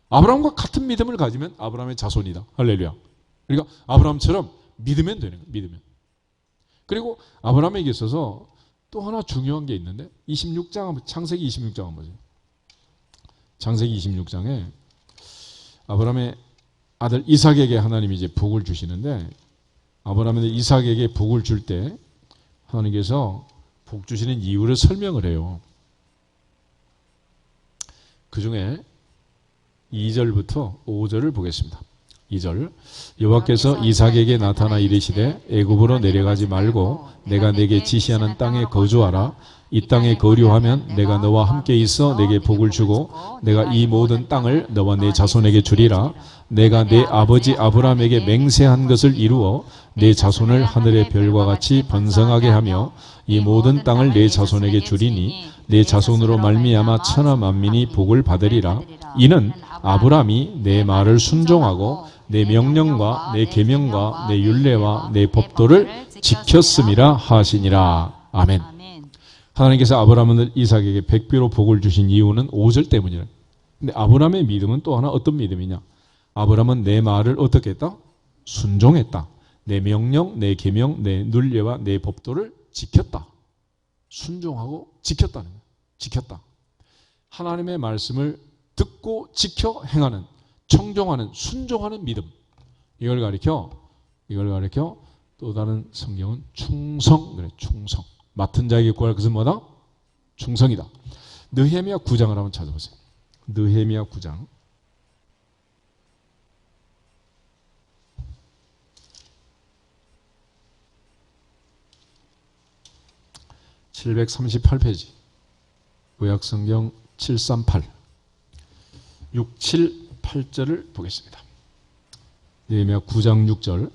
아브라함과 같은 믿음을 가지면 아브라함의 자손이다. 할렐루야. 그러니까 아브라함처럼 믿으면 되는 거예요. 믿으면. 그리고 아브라함에게 있어서 또 하나 중요한 게 있는데 26장, 창세기 26장은 뭐죠? 창세기 26장에 아브라함의 아들 이삭에게 하나님이 이제 복을 주시는데 아브라함의 이삭에게 복을 줄 때 하나님께서 복 주시는 이유를 설명을 해요. 그 중에 2절부터 5절을 보겠습니다. 2절 여호와께서 이삭에게 나타나 이르시되 애굽으로 내려가지 말고 내가 내게 지시하는 땅에 거주하라. 이 땅에 거류하면 내가 너와 함께 있어 내게 복을 주고 내가 이 모든 땅을 너와 내 자손에게 주리라. 내가 내 아버지 아브라함에게 맹세한 것을 이루어 내 자손을 하늘의 별과 같이 번성하게 하며 이 모든 땅을 내 자손에게 주리니 내 자손으로 말미암아 천하 만민이 복을 받으리라. 이는 아브라함이 내 말을 순종하고 내 명령과 내 계명과 내 율례와 내 법도를 지켰음이라 하시니라. 아멘. 하나님께서 아브라함을 이삭에게 백배로 복을 주신 이유는 5절 때문이라. 근데 아브라함의 믿음은 또 하나 어떤 믿음이냐? 아브라함은 내 말을 어떻게 했다? 순종했다. 내 명령, 내 계명, 내 율례와 내 법도를 지켰다. 순종하고 지켰다는 거예요. 지켰다. 하나님의 말씀을 듣고 지켜 행하는, 청종하는, 순종하는 믿음. 이걸 가리켜 또 다른 성경은 충성, 그래, 충성. 맡은 자에게 구할 것은 뭐다? 충성이다. 느헤미야 9장을 한번 찾아보세요. 느헤미야 9장. (738페이지) 구약성경 738 6, 7, 8절을 보겠습니다. 느헤미야 9장 6절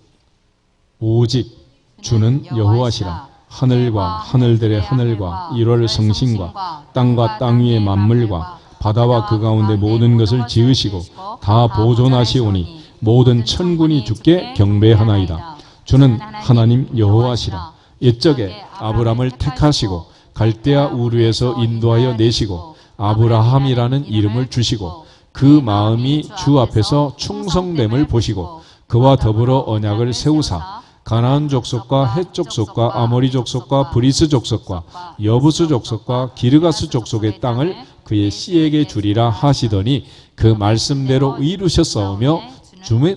오직 주는 여호와시라. 하늘과 하늘들의 하늘과 1월 성신과 땅과 땅 위의 만물과 바다와 그 가운데 모든 것을 지으시고 다 보존하시오니 모든 천군이 주께 경배하나이다. 주는 하나님 여호와시라. 옛적에 아브람을 택하시고 갈대아 우르에서 인도하여 내시고 아브라함이라는 이름을 주시고 그 마음이 주 앞에서 충성됨을 보시고 그와 더불어 언약을 세우사 가나안 족속과 헷 족속과 아모리 족속과 브리스 족속과 여부스 족속과 기르가스 족속의 땅을 그의 씨에게 주리라 하시더니 그 말씀대로 이루셨사오며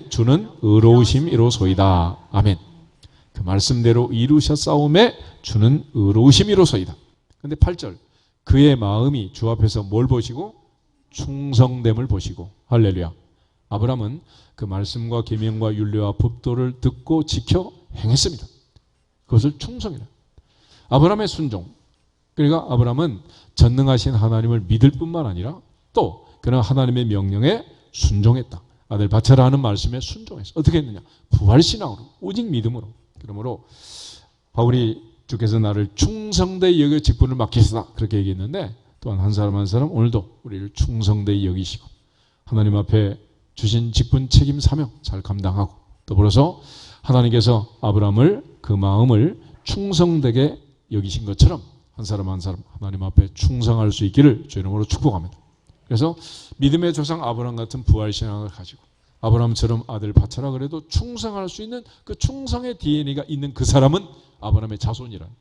주는 의로우심이로소이다. 아멘. 그 말씀대로 이루셨사오매 주는 의로우심이로소이다. 근데 8절 그의 마음이 주 앞에서 뭘 보시고? 충성됨을 보시고. 할렐루야. 아브라함은 그 말씀과 계명과 율례와 법도를 듣고 지켜 행했습니다. 그것을 충성이라. 아브라함의 순종. 그러니까 아브라함은 전능하신 하나님을 믿을 뿐만 아니라 또 그는 하나님의 명령에 순종했다. 아들 바쳐라 하는 말씀에 순종했어. 어떻게 했느냐? 부활신앙으로, 오직 믿음으로. 그러므로 바울이 주께서 나를 충성되이 여겨 직분을 맡기시다 그렇게 얘기했는데 또한 한 사람 한 사람 오늘도 우리를 충성되이 여기시고 하나님 앞에 주신 직분 책임 사명 잘 감당하고 더불어서 하나님께서 아브라함을 그 마음을 충성되게 여기신 것처럼 한 사람 한 사람 하나님 앞에 충성할 수 있기를 주의 이름으로 축복합니다. 그래서 믿음의 조상 아브라함 같은 부활신앙을 가지고 아브라함처럼 아들 바쳐라 그래도 충성할 수 있는 그 충성의 DNA가 있는 그 사람은 아브라함의 자손이라는.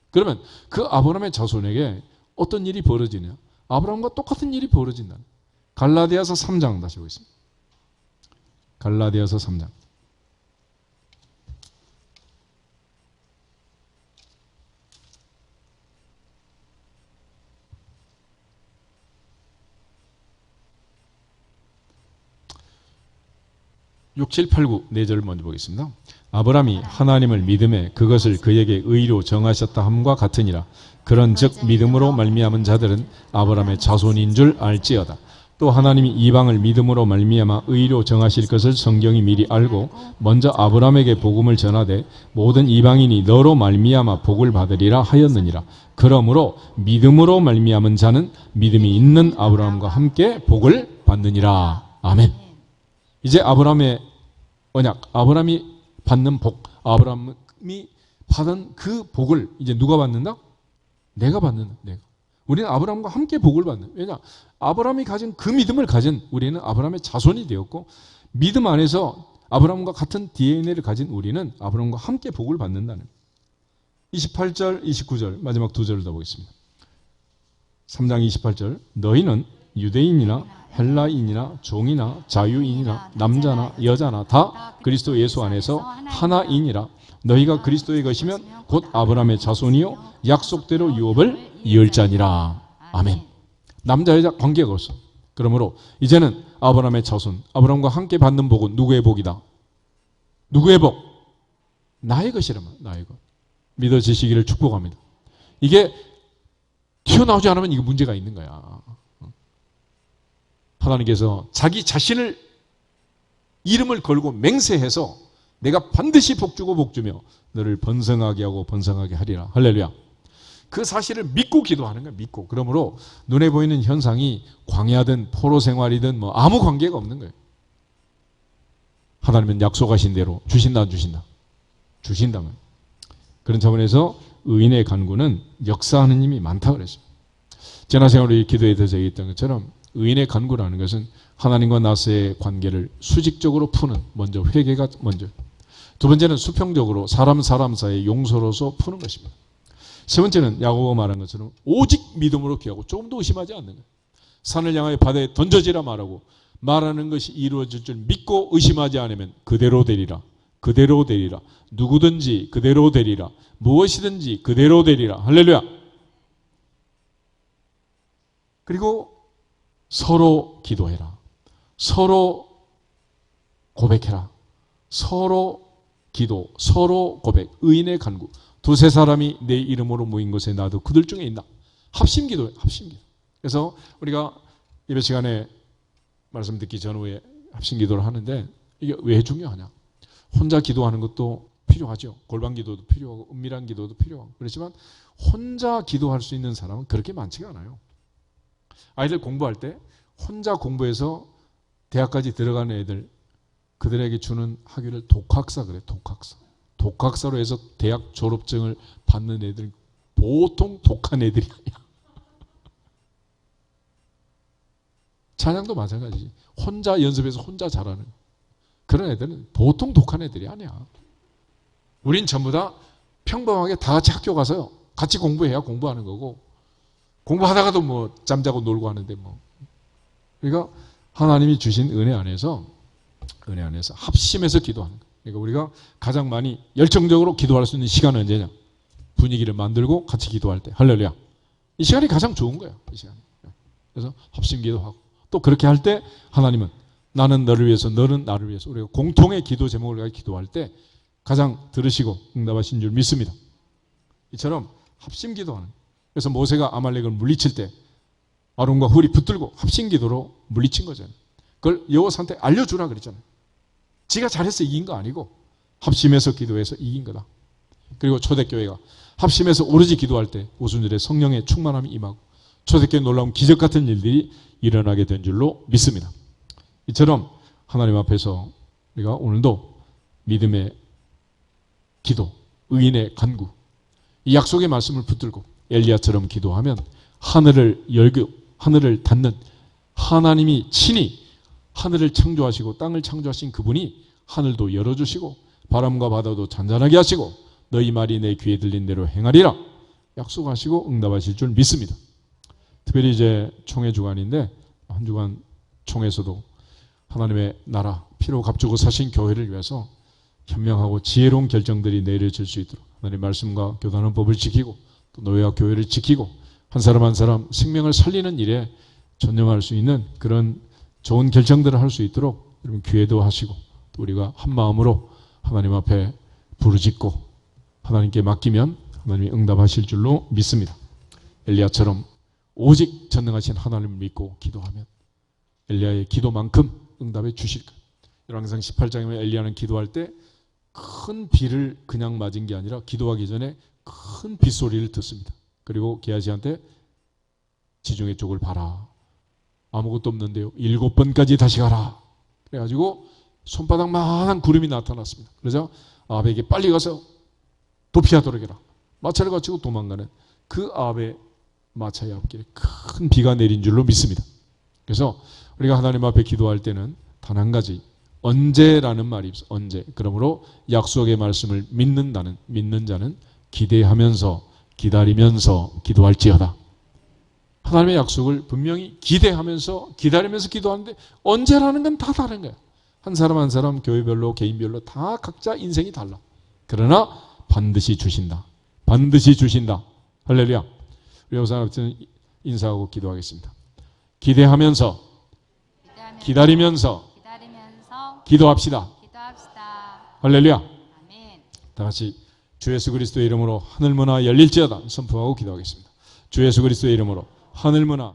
그러면 그 아브라함의 자손에게 어떤 일이 벌어지냐? 아브라함과 똑같은 일이 벌어진다는. 갈라디아서 3장 다시 보겠습니다. 갈라디아서 3장. (6, 7, 8, 9) 4절을 먼저 보겠습니다. 아브라함이 하나님을 믿음에 그것을 그에게 의로 정하셨다 함과 같으니라. 그런즉 믿음으로 말미암은 자들은 아브라함의 자손인 줄 알지어다. 또 하나님이 이방을 믿음으로 말미암아 의로 정하실 것을 성경이 미리 알고 먼저 아브라함에게 복음을 전하되 모든 이방인이 너로 말미암아 복을 받으리라 하였느니라. 그러므로 믿음으로 말미암은 자는 믿음이 있는 아브라함과 함께 복을 받느니라. 아멘. 이제 아브라함의 언약, 아브라함이 받는 복, 아브라함이 받은 그 복을 이제 누가 받는다? 내가 받는다. 내가. 우리는 아브라함과 함께 복을 받는. 왜냐? 아브라함이 가진 그 믿음을 가진 우리는 아브라함의 자손이 되었고, 믿음 안에서 아브라함과 같은 DNA를 가진 우리는 아브라함과 함께 복을 받는다는. 28절, 29절 마지막 두 절을 더 보겠습니다. 3장 28절 너희는 유대인이나 헬라인이나 종이나 자유인이나 남자나 여자나 다 그리스도 예수 안에서 하나이니라. 너희가 그리스도의 것이면 곧 아브라함의 자손이요 약속대로 유업을 이을 자니라. 아멘. 남자 여자 관계가 없어. 그러므로 이제는 아브라함의 자손, 아브라함과 함께 받는 복은 누구의 복이다? 누구의 복? 나의 것이라면 나의 것. 믿어지시기를 축복합니다. 이게 튀어나오지 않으면 이거 문제가 있는 거야. 하나님께서 자기 자신을 이름을 걸고 맹세해서 내가 반드시 복주고 복주며 너를 번성하게 하고 번성하게 하리라. 할렐루야. 그 사실을 믿고 기도하는 거야. 믿고. 그러므로 눈에 보이는 현상이 광야든 포로 생활이든 뭐 아무 관계가 없는 거예요. 하나님은 약속하신 대로 주신다 안 주신다? 주신다면. 그런 차원에서 의인의 간구는 역사하는 힘이 많다고 그랬어요. 지난 생활에 기도에 서 얘기했던 것처럼 의인의 간구라는 것은 하나님과 나서의 관계를 수직적으로 푸는 먼저 회개가 먼저. 두 번째는 수평적으로 사람 사이의 용서로서 푸는 것입니다. 세 번째는 야고보가 말한 것처럼 오직 믿음으로 기하고 조금도 의심하지 않는 거예요. 산을 향하여 바다에 던져지라 말하고 말하는 것이 이루어질 줄 믿고 의심하지 않으면 그대로 되리라. 그대로 되리라. 누구든지 그대로 되리라. 무엇이든지 그대로 되리라. 할렐루야. 그리고 서로 기도해라. 서로 고백해라. 서로 기도, 서로 고백, 의인의 간구. 두세 사람이 내 이름으로 모인 곳에 나도 그들 중에 있나. 합심기도예요. 합심기도. 그래서 우리가 예배 시간에 말씀 듣기 전후에 합심기도를 하는데 이게 왜 중요하냐. 혼자 기도하는 것도 필요하죠. 골방 기도도 필요하고 은밀한 기도도 필요하고. 그렇지만 혼자 기도할 수 있는 사람은 그렇게 많지가 않아요. 아이들 공부할 때 혼자 공부해서 대학까지 들어가는 애들, 그들에게 주는 학위를 독학사 그래. 독학사. 독학사로 해서 대학 졸업증을 받는 애들 보통 독한 애들이 아니야. 찬양도 마찬가지지. 혼자 연습해서 혼자 잘하는 그런 애들은 보통 독한 애들이 아니야. 우린 전부 다 평범하게 다 같이 학교 가서 같이 공부해야 공부하는 거고, 공부하다가도 뭐 잠자고 놀고 하는데 뭐. 그러니까 하나님이 주신 은혜 안에서 합심해서 기도하는 거예요. 그러니까 우리가 가장 많이 열정적으로 기도할 수 있는 시간은 언제냐? 분위기를 만들고 같이 기도할 때. 할렐루야. 이 시간이 가장 좋은 거예요. 이 시간. 그래서 합심 기도하고 또 그렇게 할 때 하나님은 나는 너를 위해서 너는 나를 위해서 우리가 공통의 기도 제목을 가지고 기도할 때 가장 들으시고 응답하신 줄 믿습니다. 이처럼 합심 기도하는. 그래서 모세가 아말렉을 물리칠 때 아론과 훌이 붙들고 합심 기도로 물리친 거잖아요. 그걸 여호와한테 알려주라 그랬잖아요. 지가 잘해서 이긴 거 아니고 합심해서 기도해서 이긴 거다. 그리고 초대교회가 합심해서 오로지 기도할 때 오순절에 성령의 충만함이 임하고 초대교회 놀라운 기적 같은 일들이 일어나게 된 줄로 믿습니다. 이처럼 하나님 앞에서 우리가 오늘도 믿음의 기도, 의인의 간구, 이 약속의 말씀을 붙들고 엘리야처럼 기도하면 하늘을 열고 하늘을 닫는 하나님이 친히 하늘을 창조하시고 땅을 창조하신 그분이 하늘도 열어주시고 바람과 바다도 잔잔하게 하시고 너희 말이 내 귀에 들린 대로 행하리라 약속하시고 응답하실 줄 믿습니다. 특별히 이제 총회 주간인데 한 주간 총회에서도 하나님의 나라 피로 값주고 사신 교회를 위해서 현명하고 지혜로운 결정들이 내려질 수 있도록 하나님의 말씀과 교단하는 법을 지키고 또 노예와 교회를 지키고 한 사람 한 사람 생명을 살리는 일에 전념할 수 있는 그런 좋은 결정들을 할 수 있도록 여러분 기회도 하시고 또 우리가 한 마음으로 하나님 앞에 부르짖고 하나님께 맡기면 하나님이 응답하실 줄로 믿습니다. 엘리야처럼 오직 전능하신 하나님을 믿고 기도하면 엘리야의 기도만큼 응답해 주실 거예요. 열왕기상 18장에 보면 엘리야는 기도할 때 큰 비를 그냥 맞은 게 아니라 기도하기 전에 큰 빗소리를 듣습니다. 그리고 게하시한테 지중해 쪽을 봐라. 아무것도 없는데요. 7번까지 다시 가라. 그래가지고 손바닥만한 구름이 나타났습니다. 그래서 아합에게 빨리 가서 도피하도록 해라. 마차를 갖추고 도망가는 그 아합의 마차의 앞길에 큰 비가 내린 줄로 믿습니다. 그래서 우리가 하나님 앞에 기도할 때는 단 한 가지, 언제라는 말이 있어요. 언제. 그러므로 약속의 말씀을 믿는 자는 기대하면서 기다리면서 기도할지어다. 하나님의 약속을 분명히 기대하면서 기다리면서 기도하는데 언제라는 건 다 다른 거예요. 한 사람 한 사람 교회별로 개인별로 다 각자 인생이 달라. 그러나 반드시 주신다. 반드시 주신다. 할렐루야. 우리 우선 인사하고 기도하겠습니다. 기대하면서 기다리면서 기도합시다. 할렐루야. 아멘. 다 같이 주 예수 그리스도의 이름으로 하늘문화 열릴지어다 선포하고 기도하겠습니다. 주 예수 그리스도의 이름으로 하늘문화